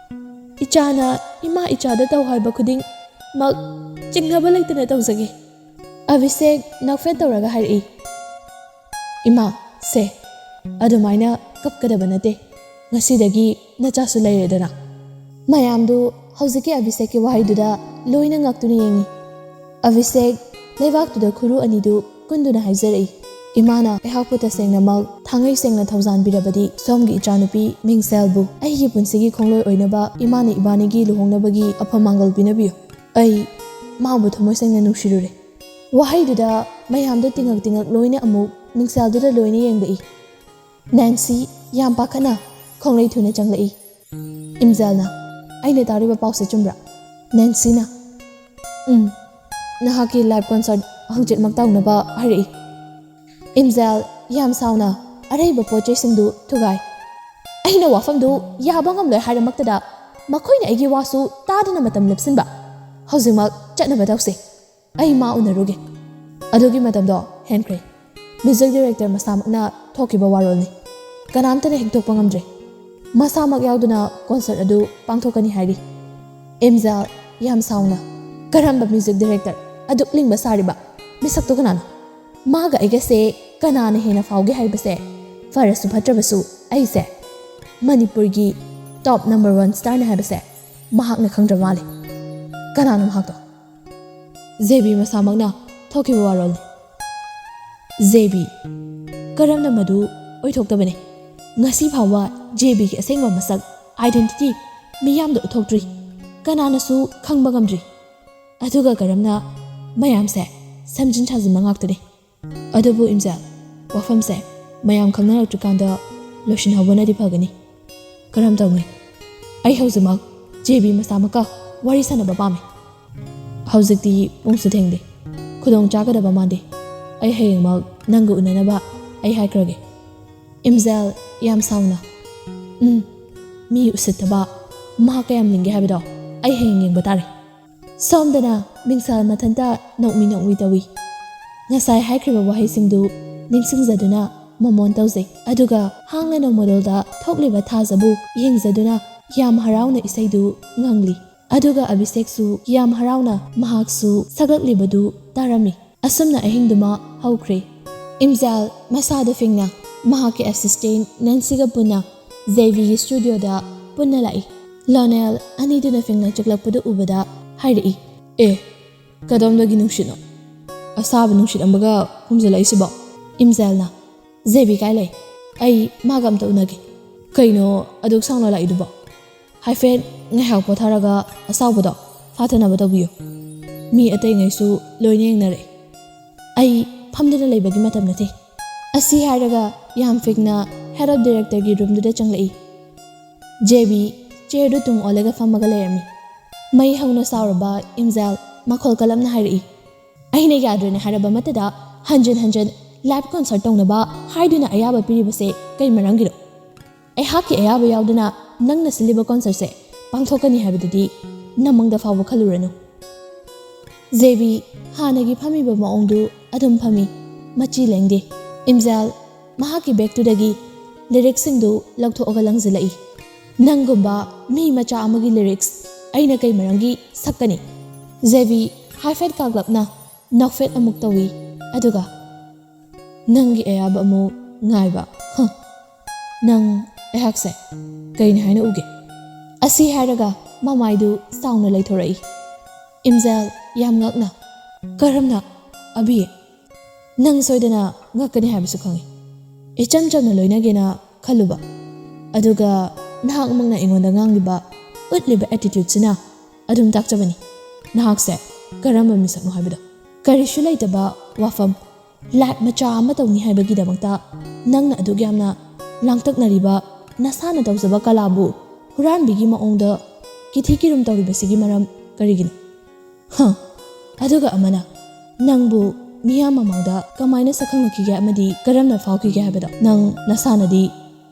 [SPEAKER 1] ꯏꯆꯥꯅ ꯏꯃꯥ ꯏꯆꯥꯗ ꯇꯧ ꯍꯥꯏꯕ ꯈꯨꯗꯤꯡꯃꯛ ꯆꯤꯡꯅꯕ ꯂꯩꯇꯅ ꯇꯧꯖꯒꯦ꯫ ꯑꯚꯤꯁꯦꯛ ꯅꯣꯛꯐꯦꯠ ꯇꯧꯔꯒ ꯍꯥꯏꯔꯛꯏ, ꯏꯃꯥ, ꯁꯦ ꯑꯗꯨꯃꯥꯏꯅ ꯀꯞꯀꯗꯕ ꯅꯠꯇꯦ, ꯉꯁꯤꯗꯒꯤ ꯅꯆꯥꯁꯨ ꯂꯩꯔꯦꯗꯅ꯫ ꯃꯌꯥꯝꯗꯨ ꯍꯧꯖꯤꯛꯀꯤ ꯑꯚꯤꯁꯦꯛꯀꯤ ꯋꯥꯍꯩꯗꯨꯗ ꯂꯣꯏꯅ ꯉꯛꯇꯨꯅ ꯌꯦꯡꯉꯤ꯫ ꯑꯚꯤꯁꯦꯛ ꯂꯩꯕꯥꯛꯇꯨꯗ ꯈꯨꯔꯨ ꯑꯅꯤꯗꯨ ꯀꯨꯟꯗꯨꯅ ꯍꯥꯏꯖꯔꯛꯏ ꯏꯃꯥꯅ ꯑꯩꯍꯥꯛꯄꯨ ꯇꯁꯦꯡꯅꯃꯛ ꯊꯥꯡꯉꯩ ꯁꯦꯡꯅ ꯊꯧꯖꯥꯟꯕꯤꯔꯕꯗꯤ ꯁꯣꯝꯒꯤ ꯏꯆꯥꯅꯨꯄꯤ ꯃꯤꯡꯁꯦꯜꯕꯨ ꯑꯩꯒꯤ ꯄꯨꯟꯁꯤꯒꯤ ꯈꯣꯡꯂꯣꯏ ꯑꯣꯏꯅꯕ ꯏꯃꯥꯅ ꯏꯕꯥꯅꯤꯒꯤ ꯂꯨꯍꯣꯡꯅꯕꯒꯤ ꯑꯐ ꯃꯥꯡꯒꯜ ꯄꯤꯅꯕꯤꯌꯨ ꯑꯩ ꯃꯥꯕꯨ ꯊꯃꯣꯏ ꯁꯦꯡꯅ ꯅꯨꯡꯁꯤꯔꯨꯔꯦ ꯋꯥꯍꯩꯗꯨꯗ ꯃꯌꯥꯝꯗꯣ ꯇꯤꯡꯉꯛ ꯂꯣꯏꯅ ꯑꯃꯨꯛ ꯃꯤꯡꯁꯦꯜꯗꯨꯗ ꯂꯣꯏꯅ ꯌꯦꯡꯂꯛꯏ ꯅꯦꯟꯁꯤ ꯌꯥꯝ ꯄꯥꯈꯠꯅ ꯈꯣꯡꯂꯩ ꯊꯨꯅ ꯆꯪꯂꯛꯏ ꯏꯝꯖꯦꯜꯅ ꯑꯩꯅ ꯇꯥꯔꯤꯕ ꯄꯥꯎꯁꯦ ꯆꯨꯝꯕ꯭ꯔꯥ ꯅꯦꯟꯁꯤꯅ ꯅꯍꯥꯛꯀꯤ ꯂꯥꯏꯚ ꯀꯟꯁꯔꯠ ꯍꯪꯆꯤꯠꯃꯛ ꯇꯧꯅꯕ ꯍꯥꯏꯔꯛꯏ ꯏꯝꯖꯦꯜ ꯌꯥꯝ ꯁꯥꯎꯅ ꯑꯔꯩꯕ ꯄꯣꯠ ꯆꯩꯁꯤꯡꯗꯨ ꯊꯨꯒꯥꯏ ꯑꯩꯅ ꯋꯥꯐꯝꯗꯨ ꯌꯥꯕ ꯉꯝꯂꯣꯏ ꯍꯥꯏꯔꯃꯛꯇꯗ ꯃꯈꯣꯏꯅ ꯑꯩꯒꯤ ꯋꯥꯁꯨ ꯇꯥꯗꯅ ꯃꯇꯝ ꯂꯦꯞꯁꯤꯟꯕ ꯍꯧꯖꯤꯛꯃꯛ ꯆꯠꯅꯕ ꯇꯧꯁꯤ ꯑꯩ ꯃꯥ ꯎꯅꯔꯨꯒꯦ ꯑꯗꯨꯒꯤ ꯃꯇꯝꯗꯣ ꯍꯦꯟꯈ꯭ꯔꯦ ꯃ꯭ꯌꯨꯖꯤꯛ ꯗꯤꯔꯦꯛꯇꯔ ꯃꯁꯥꯃꯛꯅ ꯊꯣꯛꯈꯤꯕ ꯋꯥꯔꯣꯜꯅꯤ ꯀꯅꯥꯝꯇꯅ ꯍꯤꯡꯗꯣꯛꯄ ꯉꯝꯗ꯭ꯔꯦ ꯃꯁꯥꯃꯛ ꯌꯥꯎꯗꯨꯅ ꯀꯣꯟꯁꯔꯠ ꯑꯗꯨ ꯄꯥꯡꯊꯣꯛꯀꯅꯤ ꯍꯥꯏꯔꯤ ꯏꯝꯖꯦꯜ ꯌꯥꯝ ꯁꯥꯎꯅ ꯀꯔꯝꯕ ꯃ꯭ꯌꯨꯖꯤꯛ ꯗꯤꯔꯦꯛꯇꯔ ꯑꯗꯨꯛ ꯂꯤꯡꯕ ꯁꯥꯔꯤꯕ ꯃꯤꯁꯛꯇꯨ ꯀꯅꯥꯅꯣ ꯃꯥꯒ ꯑꯩꯒꯁꯦ ꯀꯅꯥꯅ ꯍꯦꯟꯅ ꯐꯥꯎꯒꯦ ꯍꯥꯏꯕꯁꯦ ꯐꯔꯁꯨ ꯐꯠꯇ꯭ꯔꯕꯁꯨ ꯑꯩꯁꯦ ꯃꯅꯤꯄꯨꯔꯒꯤ ꯇꯣꯞ ꯅꯝꯕꯔ 1 ꯁ꯭ꯇꯥꯔꯅꯤ ꯍꯥꯏꯕꯁꯦ ꯃꯍꯥꯛꯅ ꯈꯪꯗ꯭ꯔ ꯃꯥꯜꯂꯤ ꯀꯅꯥꯅꯣ ꯃꯍꯥꯛꯇꯣ ꯖꯦꯕꯤ ꯃꯁꯥꯃꯛꯅ ꯊꯣꯛꯈꯤꯕ ꯋꯥꯔꯣꯜꯅꯤ ꯖꯦꯕꯤ ꯀꯔꯝꯅ ꯃꯗꯨ ꯑꯣꯏꯊꯣꯛꯇꯕꯅꯤ ꯉꯁꯤ ꯐꯥꯎꯕ ꯖꯦꯕꯤꯒꯤ ꯑꯁꯦꯡꯕ ꯃꯁꯛ ꯑꯥꯏꯗꯦꯟꯇꯤꯇꯤ ꯃꯤꯌꯥꯝꯗ ꯎꯠꯊꯣꯛꯇ꯭ꯔꯤ ꯀꯅꯥꯅꯁꯨ ꯈꯪꯕ ꯉꯝꯗ꯭ꯔꯤ ꯑꯗꯨꯒ ꯀꯔꯝꯅ ꯃꯌꯥꯝꯁꯦ ꯁꯝꯖꯤꯟ ꯁꯥꯖꯤꯟꯕ ꯉꯥꯛꯇꯅꯤ ꯑꯗꯨꯕꯨ ꯏꯝꯖꯦꯜ ꯋꯥꯐꯝꯁꯦ ꯃꯌꯥꯝ ꯈꯪꯅꯔꯛꯇ꯭ꯔꯤꯀꯥꯟꯗ ꯂꯣꯏꯁꯤꯟꯍꯧꯕꯅꯗꯤ ꯐꯒꯅꯤ ꯀꯔꯝ ꯇꯧꯅꯤ ꯑꯩ ꯍꯧꯖꯤꯛꯃꯛ ꯖꯦꯕꯤ ꯃꯁꯥꯃꯛꯀ ꯋꯥꯔꯤ ꯁꯥꯟꯅꯕ ꯄꯥꯝꯃꯤ ꯍꯧꯖꯤꯛꯇꯤ ꯄꯨꯡꯁꯨ ꯊꯦꯡꯗꯦ ꯈꯨꯗꯣꯡ ꯆꯥꯒꯗꯕ ꯃꯥꯟꯗꯦ ꯑꯩ ꯍꯌꯦꯡꯃꯛ ꯅꯪꯒ ꯎꯅꯅꯕ ꯑꯩ ꯍꯥꯏꯈ꯭ꯔꯒꯦ ꯏꯝꯖꯦꯜ ꯌꯥꯝ ꯁꯥꯎꯅ ꯃꯤ ꯎꯁꯤꯠꯇꯕ ꯃꯍꯥꯛ ꯀꯌꯥꯝ ꯂꯤꯡꯒꯦ ꯍꯥꯏꯕꯗꯣ ꯑꯩ ꯍꯌꯦꯡ ꯌꯦꯡꯕ ꯇꯥꯔꯦ ꯁꯣꯝꯗꯅ ꯃꯤꯡꯁꯦꯜ ꯃꯊꯟꯇ ꯅꯣꯛꯃꯤ ꯇꯧꯏ ꯉꯁꯥꯏ ꯍꯥꯏꯈ꯭ꯔꯤꯕ ꯋꯥꯍꯩꯁꯤꯡꯗꯨ ꯅꯤꯡꯁꯤꯡꯖꯗꯨꯅ ꯃꯃꯣꯟ ꯇꯧꯖꯩ ꯑꯗꯨꯒ ꯍꯥꯡꯂꯅ ꯃꯣꯗꯦꯜꯗ ꯊꯣꯛꯂꯤꯕ ꯊꯥꯖꯕꯨ ꯌꯦꯡꯖꯗꯨꯅ ꯌꯥꯝ ꯍꯔꯥꯎꯅ ꯏꯁꯩꯗꯨ ꯉꯪꯂꯤ ꯑꯗꯨꯒ ꯑꯕꯤꯁꯦꯛꯁꯨ ꯌꯥꯝ ꯍꯔꯥꯎꯅ ꯃꯍꯥꯛꯁꯨ ꯁꯛꯂꯛꯂꯤꯕꯗꯨ ꯇꯥꯔꯝꯃꯤ ꯑꯁꯨꯝꯅ ꯑꯍꯤꯡꯗꯨꯃ ꯍꯧꯈ꯭ꯔꯦ ꯏꯝꯖꯦꯜ ꯃꯁꯥꯗ ꯐꯤꯡꯅ ꯃꯍꯥꯛꯀꯤ ꯑꯦꯁꯤꯁꯇꯦꯟ ꯅꯦꯟꯁꯤꯒ ꯄꯨꯟꯅ ꯖꯦꯕꯤꯒꯤ ꯁ꯭ꯇꯨꯗꯤꯑꯣꯗ ꯄꯨꯟꯅ ꯂꯥꯛꯏ ꯂꯣꯅꯦꯜ ꯑꯅꯤꯗꯨꯅ ꯐꯤꯡꯅ ꯆꯤꯛꯂꯛꯄꯗꯨ ꯎꯕꯗ ꯍꯥꯏꯔꯛꯏ ꯀꯗꯣꯝꯗꯒꯤ ꯅꯨꯡꯁꯤꯠꯅꯣ ꯑꯁꯥꯕ ꯅꯨꯡꯁꯤꯠ ꯑꯃꯒ ꯍꯨꯝꯖꯤꯜꯂꯛꯏꯁꯤꯕꯣ ꯏꯝꯖꯦꯜꯅ ꯖꯦꯕꯤ ꯀꯥꯏ ꯂꯩ ꯑꯩ ꯃꯥꯒ ꯑꯝꯇ ꯎꯅꯒꯦ ꯀꯩꯅꯣ ꯑꯗꯨꯛ ꯁꯥꯡꯅ ꯂꯥꯛꯏꯗꯨꯕꯣ ꯍꯥꯏꯐꯦꯠ ꯉꯥꯏꯍꯥꯛ ꯄꯣꯊꯥꯔꯒ ꯑꯁꯥꯎꯕꯗꯣ ꯐꯥꯊꯅꯕ ꯇꯧꯕꯤꯌꯨ ꯃꯤ ꯑꯇꯩꯉꯩꯁꯨ ꯂꯣꯏꯅ ꯌꯦꯡꯅꯔꯛꯏ ꯑꯩ ꯐꯝꯗꯨꯅ ꯂꯩꯕꯒꯤ ꯃꯇꯝ ꯅꯠꯇꯦ ꯑꯁꯤ ꯍꯥꯏꯔꯒ ꯌꯥꯝ ꯐꯤꯡꯅ ꯍꯦꯠ ꯑꯣꯐ ꯗꯤꯔꯦꯛꯇꯔꯒꯤ ꯔꯨꯝꯗꯨꯗ ꯆꯪꯂꯛꯏ ꯖꯦꯕꯤ ꯆꯤꯌꯔꯗꯨ ꯇꯨꯡ ꯑꯣꯜꯂꯒ ꯐꯝꯃꯒ ꯂꯩꯔꯝꯃꯤ ꯃꯩ ꯍꯧꯅ ꯁꯥꯎꯔꯕ ꯏꯝꯖꯦꯜ ꯃꯈꯣꯜ ꯀꯜꯂꯝꯅ ꯍꯥꯏꯔꯛꯏ ꯑꯩꯅ ꯌꯥꯗ꯭ꯔꯦꯅ ꯍꯥꯏꯔꯕ ꯃꯇꯝꯗ ꯍꯟꯖꯤꯟ ꯂꯥꯏꯚ ꯀꯟꯁꯔꯠ ꯇꯧꯅꯕ ꯍꯥꯏꯗꯨꯅ ꯑꯌꯥꯕ ꯄꯤꯔꯤꯕꯁꯦ ꯀꯩ ꯃꯔꯝꯒꯤꯅꯣ ꯑꯩꯍꯥꯛꯀꯤ ꯑꯌꯥꯕ ꯌꯥꯎꯗꯅ ꯅꯪꯅ ꯁꯤꯜꯂꯤꯕ ꯀꯟꯁꯔꯠꯁꯦ ꯄꯥꯡꯊꯣꯛꯀꯅꯤ ꯍꯥꯏꯕꯗꯨꯗꯤ ꯅꯃꯪꯗ ꯐꯥꯎꯕ ꯈꯜꯂꯨꯔꯅꯨ ꯖꯦꯕꯤ ꯍꯥꯟꯅꯒꯤ ꯐꯝꯃꯤꯕ ꯃꯑꯣꯡꯗꯨ ꯑꯗꯨꯝ ꯐꯝꯃꯤ ꯃꯆꯤ ꯂꯦꯡꯗꯦ ꯏꯝꯖꯦꯜ ꯃꯍꯥꯛꯀꯤ ꯕꯦꯒꯇꯨꯗꯒꯤ ꯂꯤꯔꯤꯛꯁꯤꯡꯗꯨ ꯂꯧꯊꯣꯛꯑꯒ ꯂꯪꯁꯤꯜꯂꯛꯏ ꯅꯪꯒꯨꯝꯕ ꯃꯤ ꯃꯆꯥ ꯑꯃꯒꯤ ꯂꯤꯔꯤꯛꯁ ꯑꯩꯅ ꯀꯩ ꯃꯔꯝꯒꯤ ꯁꯛꯀꯅꯤ ꯖꯦꯕꯤ ꯍꯥꯏꯐꯦꯠ ꯀꯥꯛꯂꯞꯅ ꯅꯣꯛꯐꯦꯠ ꯑꯃꯨꯛ ꯇꯧꯏ ꯑꯗꯨꯒ ꯅꯪꯒꯤ ꯑꯌꯥꯕ ꯑꯃꯨꯛ ꯉꯥꯏꯕ ꯅꯪ ꯑꯩꯍꯥꯛꯁꯦ ꯀꯩꯅꯤ ꯍꯥꯏꯅ ꯎꯒꯦ ꯑꯁꯤ ꯍꯥꯏꯔꯒ ꯃꯃꯥꯏꯗꯨ ꯆꯥꯎꯅ ꯂꯩꯊꯣꯔꯛꯏ ꯏꯝꯖꯦꯜ ꯌꯥꯝ ꯉꯛꯅ ꯀꯔꯝꯅ ꯑꯕꯤ ꯅꯪ ꯁꯣꯏꯗꯅ ꯉꯛꯀꯅꯤ ꯍꯥꯏꯕꯁꯨ ꯈꯪꯉꯤ ꯏꯆꯝ ꯆꯝꯅ ꯂꯣꯏꯅꯒꯦꯅ ꯈꯜꯂꯨꯕ ꯑꯗꯨꯒ ꯅꯍꯥꯛꯃꯛꯅ ꯑꯩꯉꯣꯟꯗ ꯉꯥꯡꯂꯤꯕ ꯎꯠꯂꯤꯕ ꯑꯦꯇꯤꯇ꯭ꯌꯨꯠꯁꯤꯅ ꯑꯗꯨꯝ ꯇꯥꯛꯆꯕꯅꯤ ꯅꯍꯥꯛꯁꯦ ꯀꯔꯝꯕ ꯃꯤꯁꯛꯅꯣ ꯍꯥꯏꯕꯗꯣ ꯀꯔꯤꯁꯨ ꯂꯩꯇꯕ ꯋꯥꯐꯝ ꯂꯥꯏꯚ ꯃꯆꯥ ꯑꯃ ꯇꯧꯅꯤ ꯍꯥꯏꯕꯒꯤꯗꯃꯛꯇ ꯅꯪꯅ ꯑꯗꯨꯛ ꯌꯥꯝꯅ ꯂꯥꯡꯇꯛꯅꯔꯤꯕ ꯅꯁꯥꯅ ꯇꯧꯖꯕ ꯀꯂꯥꯕꯨ ꯍꯨꯔꯥꯟꯕꯤꯒꯤ ꯃꯑꯣꯡꯗ ꯀꯤꯊꯤ ꯀꯤꯔꯨꯝ ꯇꯧꯔꯤꯕꯁꯤꯒꯤ ꯃꯔꯝ ꯀꯔꯤꯒꯤꯅꯣ ꯑꯗꯨꯒ ꯑꯃꯅ ꯅꯪꯕꯨ ꯃꯤꯌꯥꯝ ꯃꯃꯥꯡꯗ ꯀꯃꯥꯏꯅ ꯁꯛꯈꯪꯂꯛꯈꯤꯒꯦ ꯑꯃꯗꯤ ꯀꯔꯝꯅ ꯐꯥꯎꯈꯤꯒꯦ ꯍꯥꯏꯕꯗꯣ ꯅꯪ ꯅꯁꯥꯅꯗꯤ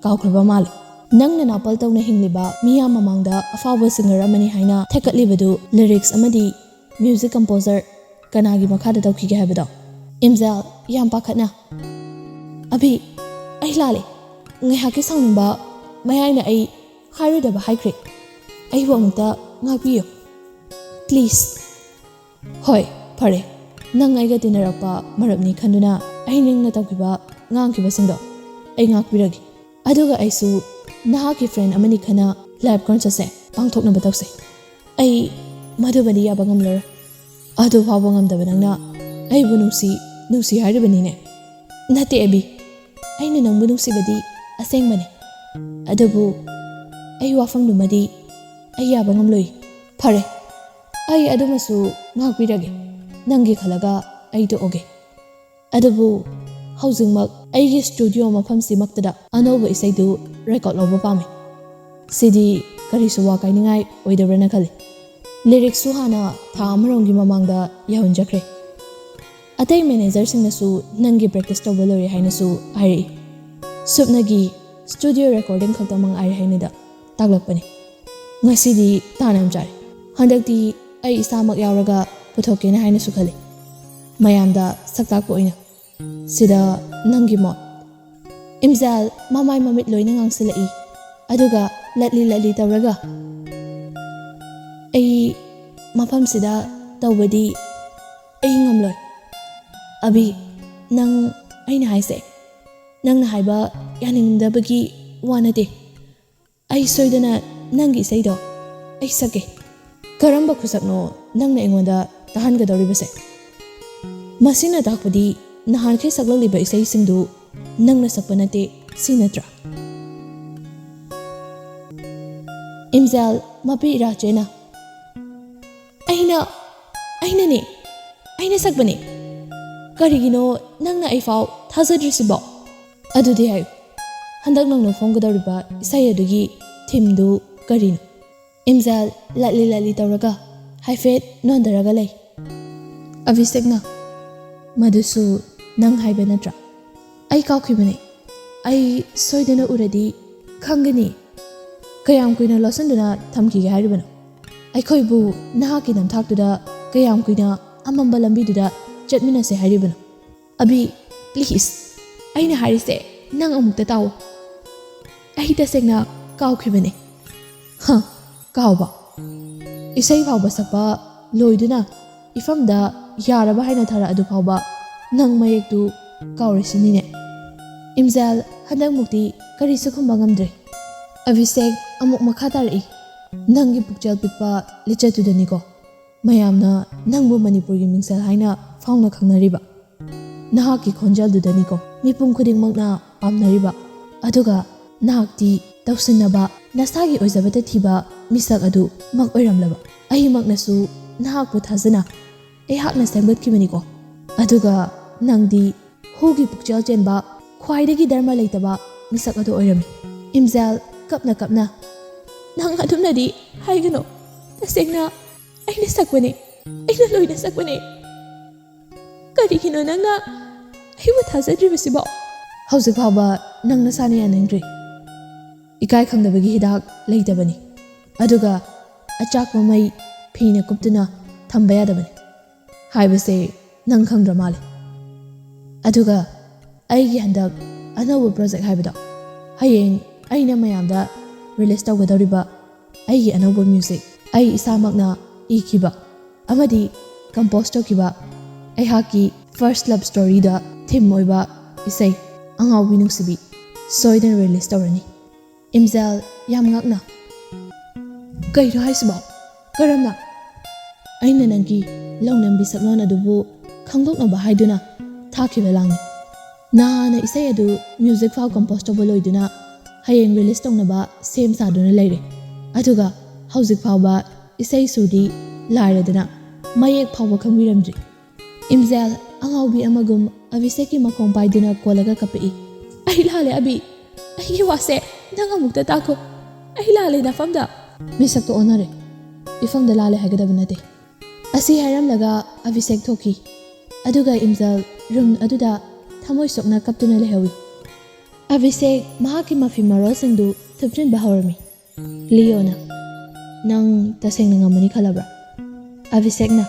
[SPEAKER 1] ꯀꯥꯎꯈ꯭ꯔꯕ ꯃꯥꯜꯂꯤ ꯅꯪꯅ ꯅꯥꯄꯜ ꯇꯧꯅ ꯍꯤꯡꯂꯤꯕ ꯃꯤꯌꯥꯝ ꯃꯃꯥꯡꯗ ꯑꯐꯥꯎꯕ ꯁꯤꯡꯒꯔ ꯑꯃꯅꯤ ꯍꯥꯏꯅ ꯊꯦꯛꯀꯠꯂꯤꯕꯗꯨ ꯂꯤꯔꯤꯛꯁ ꯑꯃꯗꯤ ꯃ꯭ꯌꯨꯖꯤꯛ ꯀꯝꯄꯣꯖꯔ ꯀꯅꯥꯒꯤ ꯃꯈꯥꯗ ꯇꯧꯈꯤꯒꯦ ꯍꯥꯏꯕꯗꯣ ꯏꯝꯖꯦꯜ ꯌꯥꯝ ꯄꯥꯈꯠꯅ ꯑꯕꯤ ꯑꯩ ꯂꯥꯜꯂꯦ ꯉꯥꯏꯍꯥꯛꯀꯤ ꯁꯥꯎꯅꯤꯡꯕ ꯃꯌꯥꯏꯅ ꯑꯩ ꯍꯥꯏꯔꯣꯏꯗꯕ ꯍꯥꯏꯈ꯭ꯔꯦ ꯑꯩꯕꯨ ꯑꯃꯨꯛꯇ ꯉꯥꯛꯄꯤꯌꯨ ꯄ꯭ꯂꯤꯖ ꯍꯣꯏ ꯐꯔꯦ ꯅꯪ ꯑꯩꯒ ꯇꯤꯟꯅꯔꯛꯄ ꯃꯔꯨꯞꯅꯤ ꯈꯟꯗꯨꯅ ꯑꯩ ꯅꯤꯡꯅ ꯇꯧꯈꯤꯕ ꯉꯥꯡꯈꯤꯕꯁꯤꯡꯗꯣ ꯑꯩ ꯉꯥꯛꯄꯤꯔꯒꯦ ꯑꯗꯨꯒ ꯑꯩꯁꯨ ꯅꯍꯥꯛꯀꯤ ꯐ꯭ꯔꯦꯟ ꯑꯃꯅꯤ ꯈꯟꯅ ꯂꯥꯏꯚ ꯀꯟꯁꯔꯠꯁꯦ ꯄꯥꯡꯊꯣꯛꯅꯕ ꯇꯧꯁꯦ ꯑꯩ ꯃꯗꯨꯕꯗꯤ ꯌꯥꯕ ꯉꯝꯂꯔꯣꯏ ꯑꯗꯨ ꯐꯥꯎꯕ ꯉꯝꯗꯕ ꯅꯪꯅ ꯑꯩꯕꯨ ꯅꯨꯡꯁꯤ ꯍꯥꯏꯔꯤꯕꯅꯤꯅꯦ ꯅꯠꯇꯦ ꯑꯕꯤ ꯑꯩꯅ ꯅꯪꯕꯨ ꯅꯨꯡꯁꯤꯕꯗꯤ ꯑꯁꯦꯡꯕꯅꯤ ꯑꯗꯨꯕꯨ ꯑꯩ ꯋꯥꯐꯝꯗꯨꯃꯗꯤ ꯑꯩ ꯌꯥꯕ ꯉꯝꯂꯣꯏ ꯐꯔꯦ ꯑꯩ ꯑꯗꯨꯃꯁꯨ ꯉꯥꯛꯄꯤꯔꯒꯦ ꯅꯪꯒꯤ ꯈꯜꯂꯒ ꯑꯩ ꯇꯣꯛꯑꯒꯦ ꯑꯗꯨꯕꯨ ꯍꯧꯖꯤꯛꯃꯛ ꯑꯩꯒꯤ ꯁ꯭ꯇꯨꯗꯤꯑꯣ ꯃꯐꯝꯁꯤꯃꯛꯇꯗ ꯑꯅꯧꯕ ꯏꯁꯩꯗꯨ ꯔꯦꯀꯣꯔꯗ ꯂꯧꯕ ꯄꯥꯝꯃꯤ ꯁꯤꯗꯤ ꯀꯔꯤꯁꯨ ꯋꯥ ꯀꯥꯏꯅꯤꯡꯉꯥꯏ ꯑꯣꯏꯗꯕ꯭ꯔꯅ ꯈꯜꯂꯤ ꯂꯤरिꯛꯁꯨ ꯍꯥꯟꯅ ꯊꯥ ꯑꯃꯔꯣꯝꯒꯤ ꯃꯃꯥꯡꯗ ꯌꯧꯍꯟꯖꯈ꯭ꯔꯦ ꯑꯇꯩ ꯃꯦꯅꯦꯖꯔꯁꯤꯡꯅꯁꯨ ꯅꯪꯒꯤ ꯄ꯭ꯔꯦꯛꯇꯤꯁ ꯇꯧꯕ ꯂꯣꯏꯔꯦ ꯍꯥꯏꯅꯁꯨ ꯍꯥꯏꯔꯛꯏ ꯁꯨꯞꯅꯒꯤ ꯁ꯭ꯇꯨꯗꯤꯑꯣ ꯔꯦꯀꯣꯔꯗꯤꯡ ꯈꯛꯇ ꯃꯉꯥꯏꯔꯦ ꯍꯥꯏꯅꯗ ꯇꯥꯛꯂꯛꯄꯅꯤ ꯉꯁꯤꯗꯤ ꯇꯥꯅ ꯆꯥꯔꯦ ꯍꯟꯗꯛꯇꯤ ꯑꯩ ꯏꯁꯥꯃꯛ ꯌꯥꯎꯔꯒ ꯄꯨꯊꯣꯛꯀꯦꯅ ꯍꯥꯏꯅꯁꯨ ꯈꯜꯂꯤ ꯃꯌꯥꯝꯗ ꯁꯛꯇꯥꯛꯄ ꯑꯣꯏꯅ ꯁꯤꯗ ꯅꯪꯒꯤ ꯃꯣꯠ ꯏꯝꯖꯥꯜ ꯃꯃꯥꯏ ꯃꯃꯤꯠ ꯂꯣꯏꯅ ꯉꯥꯡꯁꯤꯜꯂꯛꯏ ꯑꯗꯨꯒ ꯂꯠꯂꯤ ꯇꯧꯔꯒ ꯑꯩ ꯃꯐꯝꯁꯤꯗ ꯇꯧꯕꯗꯤ ꯑꯩ ꯉꯝꯂꯣꯏ ꯑꯕꯤ ꯅꯪ ꯑꯩꯅ ꯍꯥꯏꯁꯦ ꯅꯪꯅ ꯍꯥꯏꯕ ꯌꯥꯅꯤꯡꯗꯕꯒꯤ ꯋꯥ ꯅꯠꯇꯦ ꯑꯩ ꯁꯣꯏꯗꯅ ꯅꯪꯒꯤ ꯏꯁꯩꯗꯣ ꯑꯩ ꯁꯛꯀꯦ ꯀꯔꯝꯕ ꯈꯨꯁꯛꯅꯣ ꯅꯪꯅ ꯑꯩꯉꯣꯟꯗ ꯇꯥꯍꯟꯒꯗꯧꯔꯤꯕꯁꯦ ꯃꯁꯤꯅ ꯇꯥꯛꯄꯗꯤ ꯅꯍꯥꯟꯈꯩ ꯁꯛꯂꯛꯂꯤꯕ ꯏꯁꯩꯁꯤꯡꯗꯨ ꯅꯪꯅ ꯁꯛꯄ ꯅꯠꯇꯦ ꯁꯤ ꯅꯠꯇ꯭ꯔꯥ ꯏꯝꯖꯥꯜ ꯃꯄꯤ ꯏꯔꯥꯆꯦꯅ ꯑꯩꯅꯅꯦ ꯑꯩꯅ ꯁꯛꯄꯅꯦ ꯀꯔꯤꯒꯤꯅꯣ ꯅꯪꯅ ꯑꯩꯐꯥꯎ ꯊꯥꯖꯗ꯭ꯔꯤꯁꯤꯕꯣ ꯑꯗꯨꯗꯤ ꯍꯥꯏꯌꯨ ꯍꯟꯗꯛ ꯅꯪꯅ ꯐꯣꯡꯒꯗꯧꯔꯤꯕ ꯏꯁꯩ ꯑꯗꯨꯒꯤ ꯊꯤꯝꯗꯨ ꯀꯔꯤꯅꯣ ꯏꯝꯖꯥꯜ ꯂꯠꯂꯤ ꯇꯧꯔꯒ ꯍꯥꯏꯐꯦꯠ ꯅꯣꯟꯊꯔꯒ ꯂꯩ ꯑꯚꯤꯁꯦꯛꯅ ꯃꯗꯨꯁꯨ ꯅꯪ ꯍꯥꯏꯕ ꯅꯠꯇ꯭ꯔꯥ ꯑꯩ ꯀꯥꯎꯈꯤꯕꯅꯦ ꯑꯩ ꯁꯣꯏꯗꯅ ꯎꯔꯗꯤ ꯈꯪꯒꯅꯤ ꯀꯌꯥꯝ ꯀꯨꯏꯅ ꯂꯣꯠꯁꯤꯟꯗꯨꯅ ꯊꯝꯈꯤꯒꯦ ꯍꯥꯏꯔꯤꯕꯅꯣ ꯑꯩꯈꯣꯏꯕꯨ ꯅꯍꯥꯛꯀꯤ ꯅꯝꯊꯥꯛꯇꯨꯗ ꯀꯌꯥꯝ ꯀꯨꯏꯅ ꯑꯃꯝꯕ ꯂꯝꯕꯤꯗꯨꯗ ꯆꯠꯃꯤꯟꯅꯁꯦ ꯍꯥꯏꯔꯤꯕꯅꯣ ꯑꯕꯤ ꯄ꯭ꯂꯤꯁ ꯑꯩꯅ ꯍꯥꯏꯔꯤꯁꯦ ꯅꯪ ꯑꯃꯨꯛꯇ ꯇꯥꯎ ꯑꯩ ꯇꯁꯦꯡꯅ ꯀꯥꯎꯈꯤꯕꯅꯦ ꯀꯥꯎꯕ ꯏꯁꯩ ꯐꯥꯎꯕ ꯁꯛꯄ ꯂꯣꯏꯗꯨꯅ ꯏꯐꯝꯗ ꯌꯥꯔꯕ ꯍꯥꯏꯅ ꯊꯥꯔꯛꯑꯗꯨ ꯐꯥꯎꯕ ꯅꯪ ꯃꯌꯦꯛꯇꯨ ꯀꯥꯎꯔꯤꯁꯤꯅꯤꯅꯦ ꯏꯝꯖꯥꯜ ꯍꯟꯗꯛꯃꯨꯛꯇꯤ ꯀꯔꯤꯁꯨ ꯈꯨꯝꯕ ꯉꯝꯗ꯭ꯔꯦ ꯑꯚꯤꯁꯦꯛ ꯑꯃꯨꯛ ꯃꯈꯥ ꯇꯥꯔꯛꯏ ꯅꯪꯒꯤ ꯄꯨꯛꯆꯦꯜ ꯄꯤꯛꯄ ꯂꯤꯆꯠꯇꯨꯗꯅꯤꯀꯣ ꯃꯌꯥꯝꯅ ꯅꯪꯕꯨ ꯃꯅꯤꯄꯨꯔꯒꯤ ꯃꯤꯡꯁꯦꯜ ꯍꯥꯏꯅ ꯐꯥꯎꯅ ꯈꯪꯅꯔꯤꯕ ꯅꯍꯥꯛꯀꯤ ꯈꯣꯟꯖꯦꯜꯗꯨꯗꯅꯤꯀꯣ ꯃꯤꯄꯨꯝ ꯈꯨꯗꯤꯡꯃꯛꯅ ꯄꯥꯝꯅꯔꯤꯕ ꯑꯗꯨꯒ ꯅꯍꯥꯛꯇꯤ ꯇꯧꯁꯤꯟꯅꯕ ꯅꯁꯥꯒꯤ ꯑꯣꯏꯖꯕꯇ ꯊꯤꯕ ꯃꯤꯁꯛ ꯑꯗꯨ ꯃꯛ ꯑꯣꯏꯔꯝꯂꯕ ꯑꯩꯃꯛꯅꯁꯨ ꯅꯍꯥꯛꯄꯨ ꯊꯥꯖꯅ ꯑꯩꯍꯥꯛꯅ ꯁꯦꯝꯒꯠꯈꯤꯕꯅꯤꯀꯣ ꯑꯗꯨꯒ ꯅꯪꯗꯤ ꯍꯨꯒꯤ ꯄꯨꯛꯆꯦꯜ ꯆꯦꯟꯕ ꯈ꯭ꯋꯥꯏꯗꯒꯤ ꯙꯔꯃ ꯂꯩꯇꯕ ꯃꯤꯁꯛ ꯑꯗꯨ ꯑꯣꯏꯔꯝꯃꯤ ꯏꯝꯖꯥꯜ ꯀꯞꯅ ꯅꯪ ꯑꯗꯨꯝꯅꯗꯤ ꯍꯥꯏꯒꯅꯣ ꯇꯁꯦꯡꯅ ꯑꯩꯅ ꯁꯛꯄꯅꯦ ꯑꯩꯅ ꯂꯣꯏꯅ ꯁꯛꯄꯅꯦ ꯀꯔꯤꯒꯤꯅꯣ ꯅꯪꯅ ꯑꯩꯕꯨ ꯊꯥꯖꯗ꯭ꯔꯤꯕꯁꯤꯕꯣ ꯍꯧꯖꯤꯛ ꯐꯥꯎꯕ ꯅꯪ ꯅꯁꯥꯅ ꯌꯥꯅꯤꯡꯗ꯭ꯔꯤ ꯏꯀꯥꯏ ꯈꯪꯗꯕꯒꯤ ꯍꯤꯗꯥꯛ ꯂꯩꯇꯕꯅꯤ ꯑꯗꯨꯒ ꯑꯆꯥꯛꯄ ꯃꯩ ꯐꯤꯅ ꯀꯨꯞꯇꯨꯅ ꯊꯝꯕ ꯌꯥꯗꯕꯅꯤ ꯍꯥꯏꯕꯁꯦ ꯅꯪ ꯈꯪꯗ꯭ꯔ ꯃꯥꯜꯂꯦ ꯑꯗꯨꯒ ꯑꯩꯒꯤ ꯍꯟꯗꯛ ꯑꯅꯧꯕ ꯄ꯭ꯔꯣꯖꯦꯛ ꯍꯥꯏꯕꯗꯣ ꯍꯌꯦꯡ ꯑꯩꯅ ꯃꯌꯥꯝꯗ ꯔꯤꯂꯤꯁ ꯇꯧꯒꯗꯧꯔꯤꯕ ꯑꯩꯒꯤ ꯑꯅꯧꯕ ꯃ꯭ꯌꯨꯖꯤꯛ ꯑꯩ ꯏꯁꯥꯃꯛꯅ ꯏꯈꯤꯕ ꯑꯃꯗꯤ ꯀꯝꯄꯣꯁ ꯇꯧꯈꯤꯕ ꯑꯩꯍꯥꯛꯀꯤ ꯐꯥꯔꯁ ꯂꯞ ꯁ꯭ꯇꯣꯔꯤꯗ ꯊꯤꯝ ꯑꯣꯏꯕ ꯏꯁꯩ ꯑꯉꯥꯎꯕꯤ ꯅꯨꯡꯁꯤꯕꯤ ꯁꯣꯏꯗꯅ ꯔꯤꯂꯤꯁ ꯇꯧꯔꯅꯤ ꯏꯝꯖꯥꯜ ꯌꯥꯝ ꯉꯛꯅ ꯀꯩꯅꯣ ꯍꯥꯏꯁꯤꯕꯣ ꯀꯔꯝꯅ ꯑꯩꯅ ꯅꯪꯒꯤ ꯂꯧꯅꯝꯕꯤ ꯁꯛꯂꯣꯟ ꯑꯗꯨꯕꯨ ꯈꯪꯗꯣꯛꯅꯕ ꯍꯥꯏꯗꯨꯅ ꯊꯥꯈꯤꯕ ꯂꯥꯡꯅꯤ ꯅꯍꯥꯟꯅ ꯏꯁꯩ ꯑꯗꯨ ꯃ꯭ꯌꯨꯖꯤꯛ ꯐꯥꯎ ꯀꯝꯄꯣꯁ ꯇꯧꯕ ꯂꯣꯏꯗꯨꯅ ꯍꯌꯦꯡ ꯔꯤꯂꯤꯁ ꯇꯧꯅꯕ ꯁꯦꯝ ꯁꯥꯗꯨꯅ ꯂꯩꯔꯦ ꯑꯗꯨꯒ ꯍꯧꯖꯤꯛ ꯐꯥꯎꯕ ꯏꯁꯩ ꯁꯨꯔꯗꯤ ꯂꯥꯏꯔꯗꯅ ꯃꯌꯦꯛ ꯐꯥꯎꯕ ꯈꯪꯕꯤꯔꯝꯗ꯭ꯔꯤ ꯏꯝꯖꯥꯜ ꯑꯉꯥꯎꯕꯤ ꯑꯃꯒꯨꯝ ꯑꯚꯤꯁꯦꯛꯀꯤ ꯃꯈꯣꯡ ꯄꯥꯏꯗꯨꯅ ꯀꯣꯜꯂꯒ ꯀꯞꯄꯛꯏ ꯑꯩ ꯂꯥꯜꯂꯦ ꯑꯕꯤ ꯑꯩꯒꯤ ꯋꯥꯁꯦ ꯅꯪ ꯑꯃꯨꯛꯇ ꯇꯥꯈꯣ ꯑꯩ ꯂꯥꯜꯂꯦ ꯅꯐꯝꯗ ꯃꯤꯁꯛꯇꯣ ꯑꯣꯟꯅꯔꯦ ꯏꯐꯝꯗ ꯂꯥꯜꯂꯦ ꯍꯥꯏꯒꯗꯕ ꯅꯠꯇꯦ ꯑꯁꯤ ꯍꯥꯏꯔꯝꯂꯒ ꯑꯚꯤꯁꯦꯛ ꯊꯣꯛꯈꯤ ꯑꯗꯨꯒ ꯏꯝꯖꯥꯜ ꯔꯨꯝ ꯑꯗꯨꯗ ꯊꯃꯣꯏ ꯁꯣꯛꯅ ꯀꯞꯇꯨꯅ ꯂꯩꯍꯧꯏ ꯑꯚꯤꯁꯦꯛ ꯃꯍꯥꯛꯀꯤ ꯃꯐꯤ ꯃꯔꯣꯜꯁꯤꯡꯗꯨ ꯊꯨꯞꯆꯤꯟꯕ ꯍꯧꯔꯝꯃꯤ ꯂꯤꯌꯣꯅ ꯅꯪ ꯇꯁꯦꯡꯅ ꯉꯝꯃꯅꯤ ꯈꯜꯂꯕ꯭ꯔꯥ ꯑꯚꯤꯁꯦꯛꯅ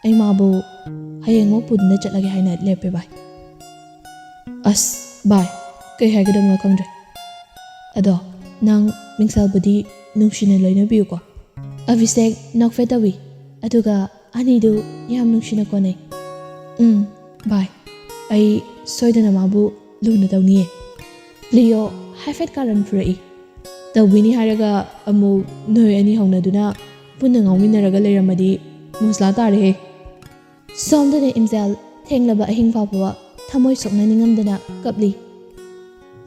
[SPEAKER 1] ꯑꯩ ꯃꯥꯕꯨ ꯍꯌꯦꯡꯃꯛ ꯄꯨꯗꯨꯅ ꯆꯠꯂꯒꯦ ꯍꯥꯏꯅ ꯂꯦꯞꯄꯦ ꯚꯥꯏ ꯑꯁ ꯚꯥꯏ ꯀꯩ ꯍꯥꯏꯒꯗꯕꯅꯣ ꯈꯪꯗ꯭ꯔꯦ ꯑꯗꯣ ꯅꯪ ꯃꯤꯡꯁꯦꯜꯕꯨꯗꯤ ꯅꯨꯡꯁꯤꯅ ꯂꯣꯏꯅꯕꯤꯌꯨꯀꯣ ꯑꯚꯤꯁꯦꯛ ꯅꯣꯛꯐꯦꯠ ꯇꯧꯏ ꯑꯗꯨꯒ ꯑꯅꯤꯗꯨ ꯌꯥꯝ ꯅꯨꯡꯁꯤꯅ ꯀꯣꯟꯅꯩ ꯚꯥꯏ ꯑꯩ ꯁꯣꯏꯗꯅ ꯃꯥꯕꯨ ꯂꯨꯅ ꯇꯧꯅꯤꯌꯦ ꯂꯤꯌꯣ ꯍꯥꯏꯐꯦꯠ ꯀꯥꯔꯟ ꯐꯨꯔꯛꯏ ꯇꯧꯕꯤꯅꯤ ꯍꯥꯏꯔꯒ ꯑꯃꯨꯛ ꯅꯣꯏ ꯑꯅꯤ ꯍꯧꯅꯗꯨꯅ ꯄꯨꯟꯅ ꯉꯥꯎꯃꯤꯟꯅꯔꯒ ꯂꯩꯔꯝꯃꯗꯤ ꯃꯨꯁꯂꯥ ꯇꯥꯔꯦꯍꯦ ꯁꯣꯝꯗꯅ ꯏꯝꯖꯦꯜ ꯊꯦꯡꯂꯕ ꯑꯍꯤꯡ ꯐꯥꯎꯕ ꯊꯃꯣꯏ ꯁꯣꯛꯅꯅꯤꯡꯉꯝꯗꯅ ꯀꯞꯂꯤ꯫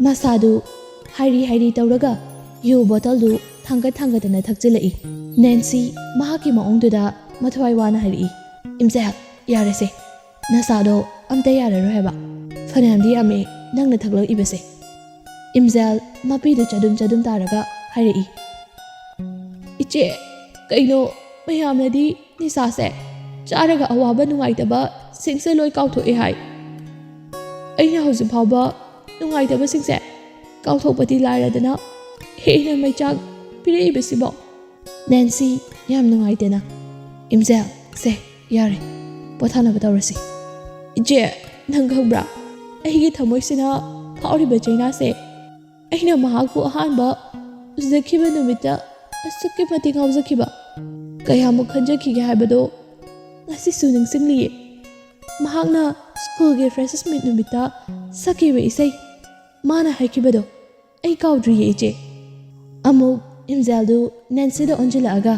[SPEAKER 1] ꯃꯁꯥꯗꯨ ꯍꯥꯏꯔꯤ ꯇꯧꯔꯒ ꯌꯨ ꯕꯣꯇꯜꯗꯨ ꯊꯥꯡꯒꯠꯗꯅ ꯊꯛꯆꯤꯜꯂꯛꯏ꯫ ꯅꯦꯟꯁꯤ ꯃꯍꯥꯛꯀꯤ ꯃꯑꯣꯡꯗꯨꯗ ꯃꯊꯋꯥꯏ ꯋꯥꯅ ꯍꯥꯏꯔꯛꯏ, ꯏꯝꯖꯦꯜ ꯌꯥꯔꯁꯦ, ꯅꯁꯥꯗꯣ ꯑꯝꯇ ꯌꯥꯔꯔꯣꯏ ꯍꯥꯏꯕ, ꯐꯅꯌꯥꯝꯗꯤ ꯌꯥꯝꯃꯦ ꯅꯪꯅ ꯊꯛꯂꯛꯏꯕꯁꯦ꯫ ꯏꯝꯖꯦꯜ ꯃꯄꯤꯗꯨ ꯆꯗꯨꯝ ꯇꯥꯔꯒ ꯍꯥꯏꯔꯛꯏ, ꯏꯆꯦ ꯀꯩꯅꯣ ꯃꯌꯥꯝꯅꯗꯤ ꯅꯤꯁꯥꯁꯦ ꯆꯥꯔꯒ ꯑꯋꯥꯕ ꯅꯨꯡꯉꯥꯏꯇꯕ ꯁꯤꯡꯁꯦ ꯂꯣꯏ ꯀꯥꯎꯊꯣꯛꯑꯦ ꯍꯥꯏ꯫ ꯑꯩꯅ ꯍꯧꯖꯤꯛ ꯐꯥꯎꯕ ꯅꯨꯡꯉꯥꯏꯇꯕꯁꯤꯡꯁꯦ ꯀꯥꯎꯊꯣꯛꯄꯗꯤ ꯂꯥꯏꯔꯗꯅ ꯍꯦꯟꯅ ꯃꯩꯆꯥꯛ ꯄꯤꯔꯛꯏꯕꯁꯤꯕꯣ꯫ ꯅꯦꯟꯁꯤ ꯌꯥꯝ ꯅꯨꯡꯉꯥꯏꯇꯦꯅ, ꯏꯝꯖꯦꯜ ꯁꯦ ꯌꯥꯔꯦ ꯄꯣꯊꯥꯅꯕ ꯇꯧꯔꯁꯤ꯫ ꯏꯆꯦ ꯅꯪ ꯈꯪꯕ꯭ꯔꯥ, ꯑꯩꯒꯤ ꯊꯃꯣꯏꯁꯤꯅ ꯐꯥꯎꯔꯤꯕ ꯆꯩꯅꯥꯁꯦ ꯑꯩꯅ ꯃꯍꯥꯛꯄꯨ ꯑꯍꯥꯟꯕ ꯎꯖꯈꯤꯕ ꯅꯨꯃꯤꯠꯇ ꯑꯁꯨꯛꯀꯤ ꯃꯇꯤꯛ ꯉꯥꯎꯖꯈꯤꯕ, ꯀꯌꯥꯃꯨꯛ ꯈꯟꯖꯈꯤꯒꯦ ꯍꯥꯏꯕꯗꯣ ꯉꯁꯤꯁꯨ ꯅꯤꯡꯁꯤꯡꯂꯤꯌꯦ꯫ ꯃꯍꯥꯛꯅ ꯁ꯭ꯀꯨꯜꯒꯤ ꯐ꯭ꯔꯦꯁꯔꯁ ꯃꯤꯠ ꯅꯨꯃꯤꯠꯇ ꯁꯛꯈꯤꯕ ꯏꯁꯩ, ꯃꯥꯅ ꯍꯥꯏꯈꯤꯕꯗꯣ ꯑꯩ ꯀꯥꯎꯗ꯭ꯔꯤꯌꯦ ꯏꯆꯦ꯫ ꯑꯃꯨꯛ ꯏꯝꯖꯦꯜꯗꯨ ꯅꯦꯟꯁꯤꯗ ꯑꯣꯟꯁꯤꯜꯂꯛꯑꯒ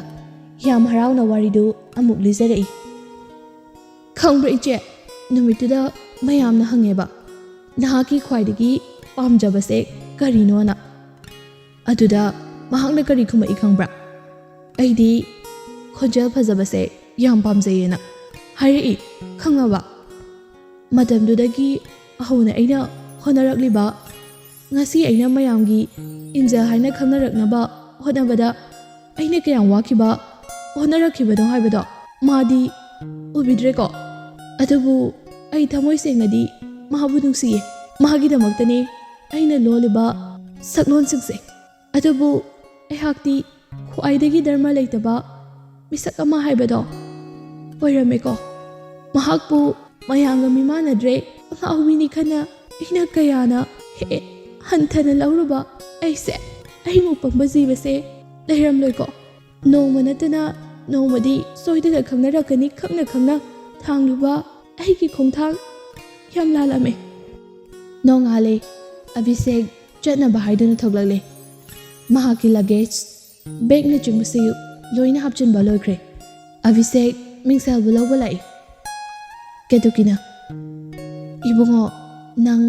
[SPEAKER 1] ꯌꯥꯝ ꯍꯔꯥꯎꯅ ꯋꯥꯔꯤꯗꯨ ꯑꯃꯨꯛ ꯂꯤꯖꯔꯛꯏ꯫ ꯈꯪꯕ꯭ꯔꯥ ꯏꯆꯦ, ꯅꯨꯃꯤꯠꯇꯨꯗ ꯃꯌꯥꯝꯅ ꯍꯪꯉꯦꯕ ꯅꯍꯥꯛꯀꯤ ꯈ꯭ꯋꯥꯏꯗꯒꯤ ꯄꯥꯝꯖꯕꯁꯦ ꯀꯔꯤꯅꯣꯅ꯫ ꯑꯗꯨꯗ ꯃꯍꯥꯛꯅ ꯀꯔꯤ ꯈꯨꯝꯃꯛꯏ ꯈꯪꯕ꯭ꯔꯥ? ꯑꯩꯗꯤ ꯈꯣꯟꯖꯦꯜ ꯐꯖꯕꯁꯦ ꯌꯥꯝ ꯄꯥꯝꯖꯩꯌꯦꯅ ꯍꯥꯏꯔꯛꯏ ꯈꯪꯉꯕ꯫ ꯃꯇꯝꯗꯨꯗꯒꯤ ꯍꯧꯅ ꯑꯩꯅ ꯍꯣꯠꯅꯔꯛꯂꯤꯕ, ꯉꯁꯤ ꯑꯩꯅ ꯃꯌꯥꯝꯒꯤ ꯏꯝꯖꯦꯜ ꯍꯥꯏꯅ ꯈꯪꯅꯔꯛꯅꯕ ꯍꯣꯠꯅꯕꯗ ꯑꯩꯅ ꯀꯌꯥꯝ ꯋꯥꯈꯤꯕ ꯍꯣꯠꯅꯔꯛꯈꯤꯕꯅꯣ ꯍꯥꯏꯕꯗꯣ ꯃꯥꯗꯤ ꯎꯕꯤꯗ꯭ꯔꯦꯀꯣ꯫ ꯑꯗꯨꯕꯨ ꯑꯩ ꯊꯃꯣꯏ ꯁꯦꯡꯅꯗꯤ ꯃꯥꯕꯨ ꯅꯨꯡꯁꯤꯌꯦ, ꯃꯥꯒꯤꯗꯃꯛꯇꯅꯦ ꯑꯩꯅ ꯂꯣꯜꯂꯤꯕ ꯁꯛꯂꯣꯟꯁꯤꯡꯁꯦ꯫ ꯑꯗꯨꯕꯨ ꯑꯩꯍꯥꯛꯇꯤ ꯈ꯭ꯋꯥꯏꯗꯒꯤ ꯙꯔꯃ ꯂꯩꯇꯕ ꯃꯤꯁꯛ ꯑꯃ ꯍꯥꯏꯕꯗꯣ ꯑꯣꯏꯔꯝꯃꯦꯀꯣ꯫ ꯃꯍꯥꯛꯄꯨ ꯃꯌꯥꯝꯒ ꯃꯤꯃꯥꯟꯅꯗ꯭ꯔꯦ, ꯑꯉꯥꯎꯕꯤꯅꯤ ꯈꯟꯅ ꯑꯩꯅ ꯀꯌꯥꯅ ꯍꯟꯊꯅ ꯂꯧꯔꯨꯕ ꯑꯩꯁꯦ, ꯑꯩꯃꯨꯛ ꯄꯪꯕ ꯖꯤꯕꯁꯦ ꯂꯩꯔꯝꯂꯣꯏꯀꯣ꯫ ꯅꯣꯡꯃ ꯅꯠꯇꯅ ꯅꯣꯡꯃꯗꯤ ꯁꯣꯏꯗꯅ ꯈꯪꯅꯔꯛꯀꯅꯤ ꯈꯪꯅ ꯊꯥꯡꯂꯨꯕ ꯑꯩꯒꯤ ꯈꯣꯡꯊꯥꯡ ꯌꯥꯝ ꯂꯥꯜꯂꯝꯃꯦ꯫ ꯅꯣꯡꯉꯥꯜꯂꯦ, ꯑꯚꯤꯁꯦꯛ ꯆꯠꯅꯕ ꯍꯥꯏꯗꯨꯅ ꯊꯣꯛꯂꯛꯂꯦ꯫ ꯃꯍꯥꯛꯀꯤ ꯂꯒꯦꯖ, ꯕꯦꯒꯅꯆꯤꯡꯕꯁꯤ ꯂꯣꯏꯅ ꯍꯥꯞꯆꯤꯟꯕ ꯂꯣꯏꯈ꯭ꯔꯦ꯫ ꯑꯚꯤꯁꯦꯛ ꯃꯤꯡꯁꯦꯜꯕꯨ ꯂꯧꯕ ꯂꯥꯛꯏ꯫ ꯀꯦꯇꯨꯀꯤꯅ, ꯏꯕꯨꯡꯉꯣ ꯅꯪ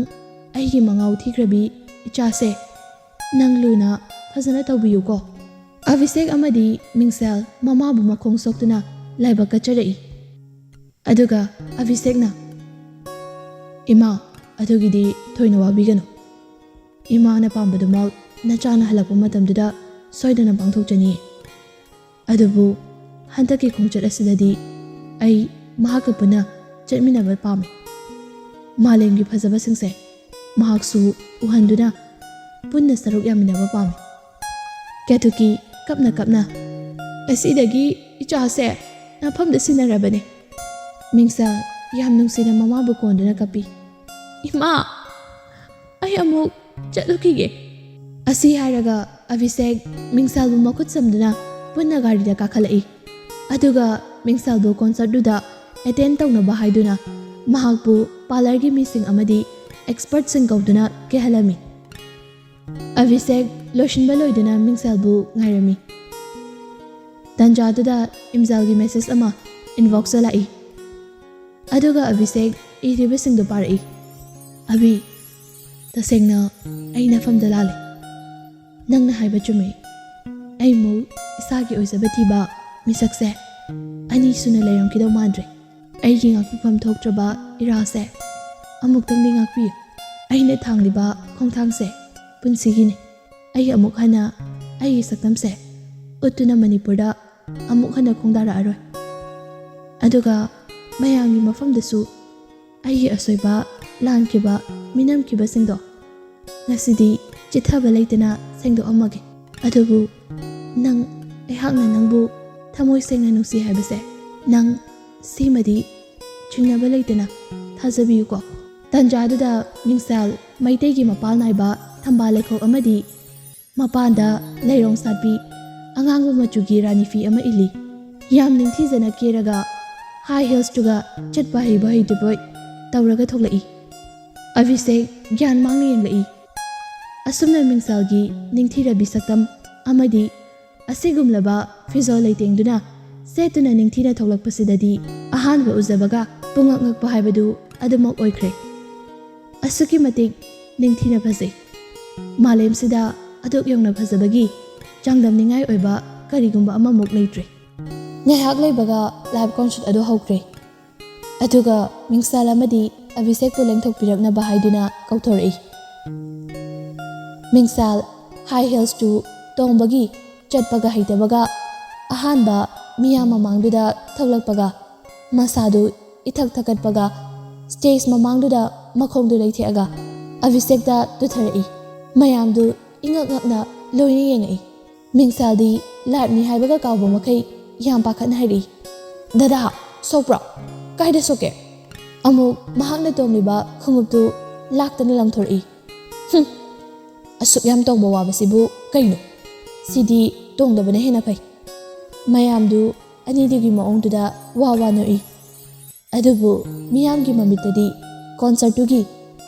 [SPEAKER 1] ꯑꯩꯒꯤ ꯃꯉꯥꯎ ꯊꯤꯈ꯭ꯔꯕꯤ ꯏꯆꯥꯁꯦ ꯅꯪ ꯂꯨꯅ ꯐꯖꯅ ꯇꯧꯕꯤꯌꯨꯀꯣ꯫ ꯑꯚꯤꯁꯦꯛ ꯑꯃꯗꯤ ꯃꯤꯡꯁꯦꯜ ꯃꯃꯥꯕꯨ ꯃꯈꯣꯡ ꯁꯣꯛꯇꯨꯅ ꯂꯥꯏꯕꯛ ꯀꯠꯆꯔꯛꯏ꯫ ꯑꯗꯨꯒ ꯑꯚꯤꯁꯦꯛꯅ, ꯏꯃꯥ ꯑꯗꯨꯒꯤꯗꯤ ꯊꯣꯏꯅ ꯋꯥꯕꯤꯒꯅꯨ, ꯏꯃꯥꯅ ꯄꯥꯝꯕꯗꯨꯃꯛ ꯅꯆꯥꯅ ꯍꯜꯂꯛꯄ ꯃꯇꯝꯗꯨꯗ ꯁꯣꯏꯗꯅ ꯄꯥꯡꯊꯣꯛꯆꯅꯤꯌꯦ꯫ ꯑꯗꯨꯕꯨ ꯍꯟꯗꯛꯀꯤ ꯈꯣꯡꯆꯠ ꯑꯁꯤꯗꯗꯤ ꯑꯩ ꯃꯍꯥꯛꯀ ꯄꯨꯟꯅ ꯆꯠꯃꯤꯟꯅꯕ ꯄꯥꯝꯃꯤ꯫ ꯃꯥꯂꯦꯝꯒꯤ ꯐꯖꯕꯁꯤꯡꯁꯦ ꯃꯍꯥꯛꯁꯨ ꯎꯍꯟꯗꯨꯅ ꯄꯨꯟꯅ ꯁꯔꯨꯛ ꯌꯥꯃꯤꯟꯅꯕ ꯄꯥꯝꯃꯤ꯫ ꯀꯦꯇꯨꯀꯤ ꯀꯞꯅ ꯑꯁꯤꯗꯒꯤ ꯏꯆꯥꯁꯦ ꯅꯐꯝꯗ ꯁꯤꯟꯅꯔꯕꯅꯦ꯫ ꯃꯤꯡꯁꯦꯜ ꯌꯥꯝ ꯅꯨꯡꯁꯤꯅ ꯃꯃꯥꯕꯨ ꯀꯣꯟꯗꯨꯅ ꯀꯞꯄꯤ꯫ ꯏꯃꯥ ꯑꯩ ꯑꯃꯨꯛ ꯆꯠꯂꯨꯈꯤꯒꯦ꯫ ꯑꯁꯤ ꯍꯥꯏꯔꯒ ꯑꯚꯤꯁꯦꯛ ꯃꯤꯡꯁꯦꯜꯕꯨ ꯃꯈꯨꯠ ꯁꯝꯗꯨꯅ ꯄꯨꯟꯅ ꯒꯥꯔꯤꯗ ꯀꯥꯈꯠꯂꯛꯏ꯫ ꯑꯗꯨꯒ ꯃꯤꯡꯁꯦꯜꯕꯨ ꯀꯣꯟꯁꯔꯠꯇꯨꯗ ꯑꯦꯇꯦꯟ ꯇꯧꯅꯕ ꯍꯥꯏꯗꯨꯅ ꯃꯍꯥꯛꯄꯨ ꯄꯥꯔꯂꯔꯒꯤ ꯃꯤꯁꯤꯡ ꯑꯃꯗꯤ ꯑꯦꯛꯁꯄꯔꯠꯁꯤꯡ ꯀꯧꯗꯨꯅ ꯀꯦꯍꯜꯂꯝꯃꯤ꯫ ꯑꯚꯤꯁꯦꯛ ꯂꯣꯏꯁꯤꯟꯕ ꯂꯣꯏꯗꯨꯅ ꯃꯤꯡꯁꯦꯜꯕꯨ ꯉꯥꯏꯔꯝꯃꯤ꯫ ꯇꯟꯖꯥꯗꯨꯗ ꯏꯝꯖꯦꯜꯒꯤ ꯃꯦꯁꯦꯖ ꯑꯃ ꯏꯟꯕꯣꯛꯁꯇ ꯂꯥꯛꯏ꯫ ꯑꯗꯨꯒ ꯑꯚꯤꯁꯦꯛ ꯏꯔꯤꯕꯁꯤꯡꯗꯨ ꯄꯥꯔꯛꯏ꯫ ꯑꯚꯤ, ꯇꯁꯦꯡꯅ ꯑꯩ ꯅꯐꯝꯗ ꯂꯥꯜꯂꯦ꯫ ꯅꯪꯅ ꯍꯥꯏꯕ ꯆꯨꯝꯃꯤ꯫ ꯑꯩꯃꯨꯛ ꯏꯁꯥꯒꯤ ꯑꯣꯏꯖꯕ ꯊꯤꯕ ꯃꯤꯁꯛꯁꯦ ꯑꯅꯤ ꯁꯨꯅ ꯂꯩꯔꯝꯈꯤꯗꯧ ꯃꯥꯟꯗ꯭ꯔꯦ꯫ ꯑꯩꯒꯤ ꯉꯥꯛꯄꯤꯐꯝ ꯊꯣꯛꯇ꯭ꯔꯕ ꯏꯔꯥꯜꯁꯦ ꯑꯃꯨꯛꯇꯪꯗꯤ ꯉꯥꯛꯄꯤꯌꯨ꯫ ꯑꯩꯅ ꯊꯥꯡꯂꯤꯕ ꯈꯣꯡꯊꯥꯡꯁꯦ ꯄꯨꯟꯁꯤꯒꯤꯅꯤ꯫ ꯑꯩ ꯑꯃꯨꯛ ꯍꯟꯅ ꯑꯩꯒꯤ ꯁꯛꯇꯝꯁꯦ ꯎꯠꯇꯨꯅ ꯃꯅꯤꯄꯨꯔꯗ ꯑꯃꯨꯛ ꯍꯟꯅ ꯈꯣꯡꯗꯥꯔꯛꯑꯔꯣꯏ꯫ ꯑꯗꯨꯒ ꯃꯌꯥꯝꯒꯤ ꯃꯐꯝꯗꯁꯨ ꯑꯩꯒꯤ ꯑꯁꯣꯏꯕ ꯂꯥꯟꯈꯤꯕ ꯃꯤꯅꯝꯈꯤꯕꯁꯤꯡꯗꯣ ꯉꯁꯤꯗꯤ ꯆꯤꯠꯊꯕ ꯂꯩꯇꯅ ꯁꯦꯡꯗꯣꯛꯑꯝꯃꯒꯦ꯫ ꯑꯗꯨꯕꯨ ꯑꯩꯍꯥꯛꯅ ꯅꯪꯕꯨ ꯊꯃꯣꯏ ꯁꯦꯡꯅ ꯅꯨꯡꯁꯤ ꯍꯥꯏꯕꯁꯦ ꯅꯪ ꯁꯤꯃꯗꯤ ꯆꯤꯡꯅꯕ ꯂꯩꯇꯅ ꯊꯥꯖꯕꯤꯌꯨꯀꯣ꯫ ꯇꯟꯖꯥꯗꯨꯗ ꯃꯤꯡꯁꯦꯜ ꯃꯩꯇꯩꯒꯤ ꯃꯄꯥꯜ ꯅꯥꯏꯕ ꯊꯝꯕꯥꯜ ꯂꯩꯈꯣꯛ ꯑꯃꯗꯤ ꯃꯄꯥꯟꯗ ꯂꯩꯔꯣꯡ ꯁꯥꯠꯄꯤ ꯑꯉꯥꯡꯕ ꯃꯆꯨꯒꯤ ꯔꯥꯅꯤ ꯐꯤ ꯑꯃ ꯏꯜꯂꯤ꯫ ꯌꯥꯝ ꯅꯤꯡꯊꯤꯖꯅ ꯀꯦꯔꯒ ꯍꯥꯏ ꯍꯤꯜꯁꯇꯨꯒ ꯆꯠꯄ ꯍꯩꯕ ꯍꯩꯇꯕꯣꯏ ꯇꯧꯔꯒ ꯊꯣꯛꯂꯛꯏ꯫ ꯑꯚꯤꯁꯦꯛ ꯒ꯭ꯌꯥꯟ ꯃꯥꯡꯅ ꯌꯦꯡꯂꯛꯏ꯫ ꯑꯁꯨꯝꯅ ꯃꯤꯡꯁꯦꯜꯒꯤ ꯅꯤꯡꯊꯤꯔꯕꯤ ꯁꯛꯇꯝ ꯑꯃꯗꯤ ꯑꯁꯤꯒꯨꯝꯂꯕ ꯐꯤꯖꯣꯜ ꯂꯩꯇꯦꯡꯗꯨꯅ ꯁꯦꯠꯇꯨꯅ ꯅꯤꯡꯊꯤꯅ ꯊꯣꯛꯂꯛꯄꯁꯤꯗꯗꯤ ꯑꯍꯥꯟꯕ ꯎꯖꯕꯒ ꯄꯨꯡꯉꯛ ꯉꯛꯄ ꯍꯥꯏꯕꯗꯨ ꯑꯗꯨꯃꯛ ꯑꯣꯏꯈ꯭ꯔꯦ꯫ ꯑꯁꯨꯛꯀꯤ ꯃꯇꯤꯛ ꯅꯤꯡꯊꯤꯅ ꯐꯖꯩ꯫ ꯃꯥꯂꯦꯝꯁꯤꯗ ꯑꯗꯨꯛ ꯌꯧꯅ ꯐꯖꯕꯒꯤ ꯆꯥꯡꯗꯝꯅꯤꯡꯉꯥꯏ ꯑꯣꯏꯕ ꯀꯔꯤꯒꯨꯝꯕ ꯑꯃꯃꯨꯛ ꯂꯩꯇ꯭ꯔꯦ꯫ ꯉꯥꯏꯍꯥꯛ ꯂꯩꯕꯒ ꯂꯥꯏꯚ ꯀꯣꯟꯁꯔꯠ ꯑꯗꯨ ꯍꯧꯈ꯭ꯔꯦ꯫ ꯑꯗꯨꯒ ꯃꯤꯡꯁꯦꯜ ꯑꯃꯗꯤ ꯑꯚꯤꯁꯦꯛꯄꯨ ꯂꯦꯡꯊꯣꯛꯄꯤꯔꯛꯅꯕ ꯍꯥꯏꯗꯨꯅ ꯀꯧꯊꯣꯔꯛꯏ꯫ ꯃꯤꯡꯁꯦꯜ ꯍꯥꯏ ꯍꯤꯜꯁꯇꯨ ꯇꯣꯡꯕꯒꯤ ꯆꯠꯄꯒ ꯍꯩꯇꯕꯒ ꯑꯍꯥꯟꯕ ꯃꯤꯌꯥꯝ ꯃꯃꯥꯡꯗꯨꯗ ꯊꯣꯛꯂꯛꯄꯒ ꯃꯁꯥꯗꯨ ꯏꯊꯛ ꯊꯀꯠꯄꯒ ꯁ꯭ꯇꯦꯖ ꯃꯃꯥꯡꯗꯨꯗ ꯃꯈꯣꯡꯗꯨ ꯂꯩꯊꯦꯛꯑꯒ ꯑꯚꯤꯁꯦꯛꯇ ꯇꯨꯊꯔꯛꯏ꯫ ꯃꯌꯥꯝꯗꯨ ꯏꯉꯛ ꯉꯛꯅ ꯂꯣꯏꯅ ꯌꯦꯡꯉꯛꯏ꯫ ꯃꯤꯡꯁꯦꯜꯗꯤ ꯂꯥꯏꯚꯅꯤ ꯍꯥꯏꯕꯒ ꯀꯥꯎꯕ ꯃꯈꯩ ꯌꯥꯝ ꯄꯥꯈꯠꯅ ꯍꯥꯏꯔꯛꯏ, "ꯗꯗꯥ, ꯁꯣꯛꯄ꯭ꯔꯣ? ꯀꯥꯏꯗ ꯁꯣꯛꯀꯦ?" ꯑꯃꯨꯛ ꯃꯍꯥꯛꯅ ꯇꯣꯡꯂꯤꯕ ꯈꯣꯡꯎꯞꯇꯨ ꯂꯥꯛꯇꯅ ꯂꯪꯊꯣꯔꯛꯏ꯫ "ꯑꯁꯨꯛ ꯌꯥꯝ ꯇꯣꯡꯕ ꯋꯥꯕꯁꯤꯕꯨ ꯀꯩꯅꯣ? ꯁꯤꯗꯤ ꯇꯣꯡꯗꯕꯅ ꯍꯦꯟꯅ ꯐꯩ." ꯃꯌꯥꯝꯗꯨ ꯑꯅꯤꯗꯨꯒꯤ ꯃꯑꯣꯡꯗꯨꯗ ꯋꯥ ꯋꯥ ꯅꯣꯛꯏ꯫ ꯑꯗꯨꯕꯨ ꯃꯤꯌꯥꯝꯒꯤ ꯃꯃꯤꯠꯇꯗꯤ ꯀꯣꯟꯁꯔꯠꯇꯨꯒꯤ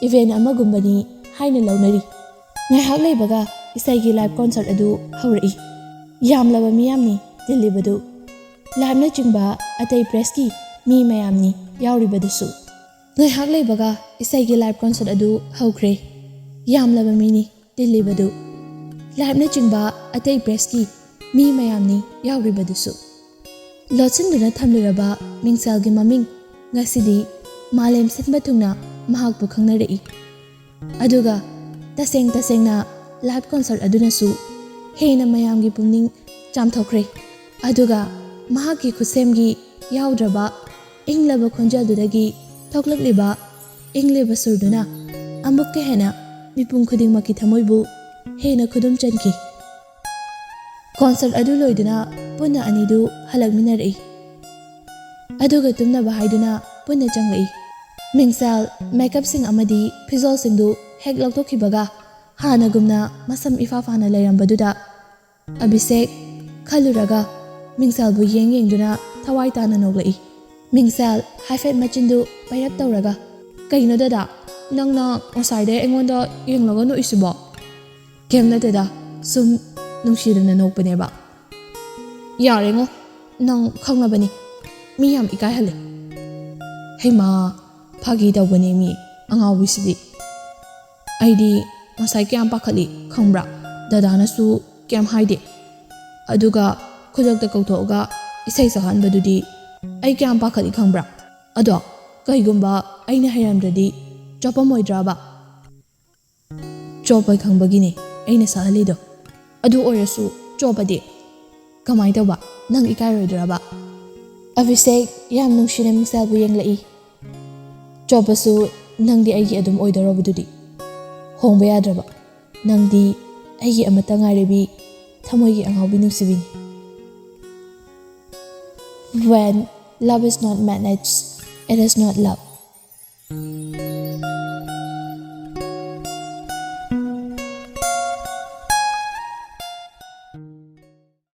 [SPEAKER 1] ꯏꯚꯦꯟꯠ ꯑꯃꯒꯨꯝꯕꯅꯤ ꯍꯥꯏꯅ ꯂꯧꯅꯔꯤ꯫ ꯉꯥꯏꯍꯥꯛ ꯂꯩꯕꯒ ꯏꯁꯩꯒꯤ ꯂꯥꯏꯚ ꯀꯣꯟꯁꯔꯠ ꯑꯗꯨ ꯍꯧꯔꯛꯏ꯫ ꯌꯥꯝꯂꯕ ꯃꯤꯌꯥꯝꯅꯤ ꯇꯤꯜꯂꯤꯕꯗꯨ꯫ ꯂꯥꯏꯚꯅꯆꯤꯡꯕ ꯑꯇꯩ ꯄ꯭ꯔꯦꯁꯀꯤ ꯃꯤ ꯃꯌꯥꯝꯅꯤ ꯌꯥꯎꯔꯤꯕꯗꯨꯁꯨ꯫ ꯉꯥꯏꯍꯥꯛ ꯂꯩꯕꯒ ꯏꯁꯩꯒꯤ ꯂꯥꯏꯚ ꯀꯣꯟꯁꯔꯠ ꯑꯗꯨ ꯍꯧꯈ꯭ꯔꯦ꯫ ꯌꯥꯝꯂꯕ ꯃꯤꯅꯤ ꯇꯤꯜꯂꯤꯕꯗꯨ꯫ ꯂꯥꯏꯚꯅꯆꯤꯡꯕ ꯑꯇꯩ ꯄ꯭ꯔꯦꯁꯀꯤ ꯃꯤ ꯃꯌꯥꯝꯅꯤ ꯌꯥꯎꯔꯤꯕꯗꯨꯁꯨ꯫ ꯂꯣꯠꯁꯤꯟꯗꯨꯅ ꯊꯝꯂꯨꯔꯕ ꯃꯤꯡꯁꯦꯜꯒꯤ ꯃꯃꯤꯡ ꯉꯁꯤꯗꯤ ꯃꯥꯂꯦꯝ ꯁꯤꯟꯕ ꯊꯨꯡꯅ ꯃꯍꯥꯛꯄꯨ ꯈꯪꯅꯔꯛꯏ꯫ ꯑꯗꯨꯒ ꯇꯁꯦꯡ ꯇꯁꯦꯡꯅ ꯂꯥꯏꯚ ꯀꯣꯟꯁꯔꯠ ꯑꯗꯨꯅꯁꯨ ꯍꯦꯟꯅ ꯃꯌꯥꯝꯒꯤ ꯄꯨꯛꯅꯤꯡ ꯆꯥꯝꯊꯣꯛꯈ꯭ꯔꯦ꯫ ꯑꯗꯨꯒ ꯃꯍꯥꯛꯀꯤ ꯈꯨꯠꯁꯦꯝꯒꯤ ꯌꯥꯎꯗ꯭ꯔꯕ ꯏꯪꯂꯕ ꯈꯣꯟꯖꯦꯜꯗꯨꯗꯒꯤ ꯊꯣꯛꯂꯛꯂꯤꯕ ꯏꯪꯂꯤꯕ ꯁꯨꯔꯗꯨꯅ ꯑꯃꯨꯛꯀ ꯍꯦꯟꯅ ꯃꯤꯄꯨꯝ ꯈꯨꯗꯤꯡꯃꯛꯀꯤ ꯊꯃꯣꯏꯕꯨ ꯍꯦꯟꯅ ꯈꯨꯗꯨꯝ ꯆꯟꯈꯤ꯫ ꯀꯣꯟꯁꯔꯠ ꯑꯗꯨ ꯂꯣꯏꯗꯨꯅ ꯄꯨꯟꯅ ꯑꯅꯤꯗꯨ ꯍꯜꯂꯛꯃꯤꯟꯅꯔꯛꯏ꯫ ꯑꯗꯨꯒ ꯇꯨꯝꯅꯕ ꯍꯥꯏꯗꯨꯅ ꯄꯨꯟꯅ ꯆꯪꯂꯛꯏ꯫ ꯃꯤꯡꯁꯦꯜ ꯃꯦꯀꯞꯁꯤꯡ ꯑꯃꯗꯤ ꯐꯤꯖꯣꯜꯁꯤꯡꯗꯨ ꯍꯦꯛ ꯂꯧꯊꯣꯛꯈꯤꯕꯒ ꯍꯥꯟꯅꯒꯨꯝꯅ ꯃꯁꯝ ꯏꯐꯥ ꯐꯥꯅ ꯂꯩꯔꯝꯕꯗꯨꯗ ꯑꯚꯤꯁꯦꯛ ꯈꯜꯂꯨꯔꯒ ꯃꯤꯡꯁꯦꯜꯕꯨ ꯌꯦꯡꯗꯨꯅ ꯊꯋꯥꯏ ꯇꯥꯅ ꯅꯣꯛꯂꯛꯏ꯫ ꯃꯤꯡꯁꯦꯜ ꯍꯥꯏꯐꯦꯠ ꯃꯆꯤꯟꯗꯨ ꯄꯩꯔꯞ ꯇꯧꯔꯒ, "ꯀꯩꯅꯣ ꯗꯗꯥ, ꯅꯪꯅ ꯉꯁꯥꯏꯗꯩ ꯑꯩꯉꯣꯟꯗ ꯌꯦꯡꯂꯒ ꯅꯣꯛꯏꯁꯤꯕꯣ?" "ꯀꯩꯝ ꯅꯠꯇꯦꯗ, ꯁꯨꯝ ꯅꯨꯡꯁꯤꯗꯅ ꯅꯣꯛꯄꯅꯦꯕ." "ꯌꯥꯔꯦꯉꯣ, ꯅꯪ ꯈꯪꯉꯕꯅꯤ, ꯃꯤ ꯌꯥꯝ ꯏꯀꯥꯏꯍꯜꯂꯦ." "ꯍꯩꯃꯥ, ꯐꯥꯒꯤ ꯇꯧꯕꯅꯦ ꯃꯤ ꯑꯉꯥꯎꯕꯤꯁꯤꯗꯤ. ꯑꯩꯗꯤ ꯉꯁꯥꯏ ꯀꯌꯥꯝ ꯄꯥꯈꯠꯂꯤ ꯈꯪꯕ꯭ꯔꯥ? ꯗꯗꯥꯅꯁꯨ ꯀꯌꯥꯝ ꯍꯥꯏꯗꯦ. ꯑꯗꯨꯒ ꯈꯨꯗꯛꯇ ꯀꯧꯊꯣꯛꯑꯒ ꯏꯁꯩ ꯁꯛꯍꯟꯕꯗꯨꯗꯤ ꯑꯩ ꯀꯌꯥꯝ ꯄꯥꯈꯠꯂꯤ ꯈꯪꯕ꯭ꯔꯥ? ꯑꯗꯣ ꯀꯩꯒꯨꯝꯕ ꯑꯩꯅ ꯍꯩꯔꯝꯗ꯭ꯔꯗꯤ ꯆꯣꯞꯄꯝꯃꯣꯏꯗ꯭ꯔꯕ?" "ꯆꯣꯞꯄꯣꯏ ꯈꯪꯕꯒꯤꯅꯦ ꯑꯩꯅ ꯁꯛꯍꯜꯂꯤꯗꯣ. ꯑꯗꯨ ꯑꯣꯏꯔꯁꯨ ꯆꯣꯞꯄꯗꯤ ꯀꯃꯥꯏꯅ ꯇꯧꯕ? ꯅꯪ ꯏꯀꯥꯏꯔꯣꯏꯗ꯭ꯔꯕ?" ꯑꯚꯤꯁꯦꯛ ꯌꯥꯝ ꯅꯨꯡꯁꯤꯅ ꯃꯤꯡꯁꯦꯜꯕꯨ ꯌꯦꯡꯂꯛꯏ꯫ "ꯆꯣꯞꯄꯁꯨ ꯅꯪꯗꯤ ꯑꯩꯒꯤ ꯑꯗꯨꯝ ꯑꯣꯏꯗꯧꯔꯕꯗꯨꯗꯤ. ꯍꯣꯡꯕ ꯌꯥꯗ꯭ꯔꯕ. ꯅꯪꯗꯤ ꯑꯩꯒꯤ ꯑꯃꯠꯇ ꯉꯥꯏꯔꯕꯤ ꯊꯃꯣꯏꯒꯤ ꯑꯉꯥꯎꯕꯤ ꯅꯨꯡꯁꯤꯕꯤꯅꯤ." When love is not managed, it is not love.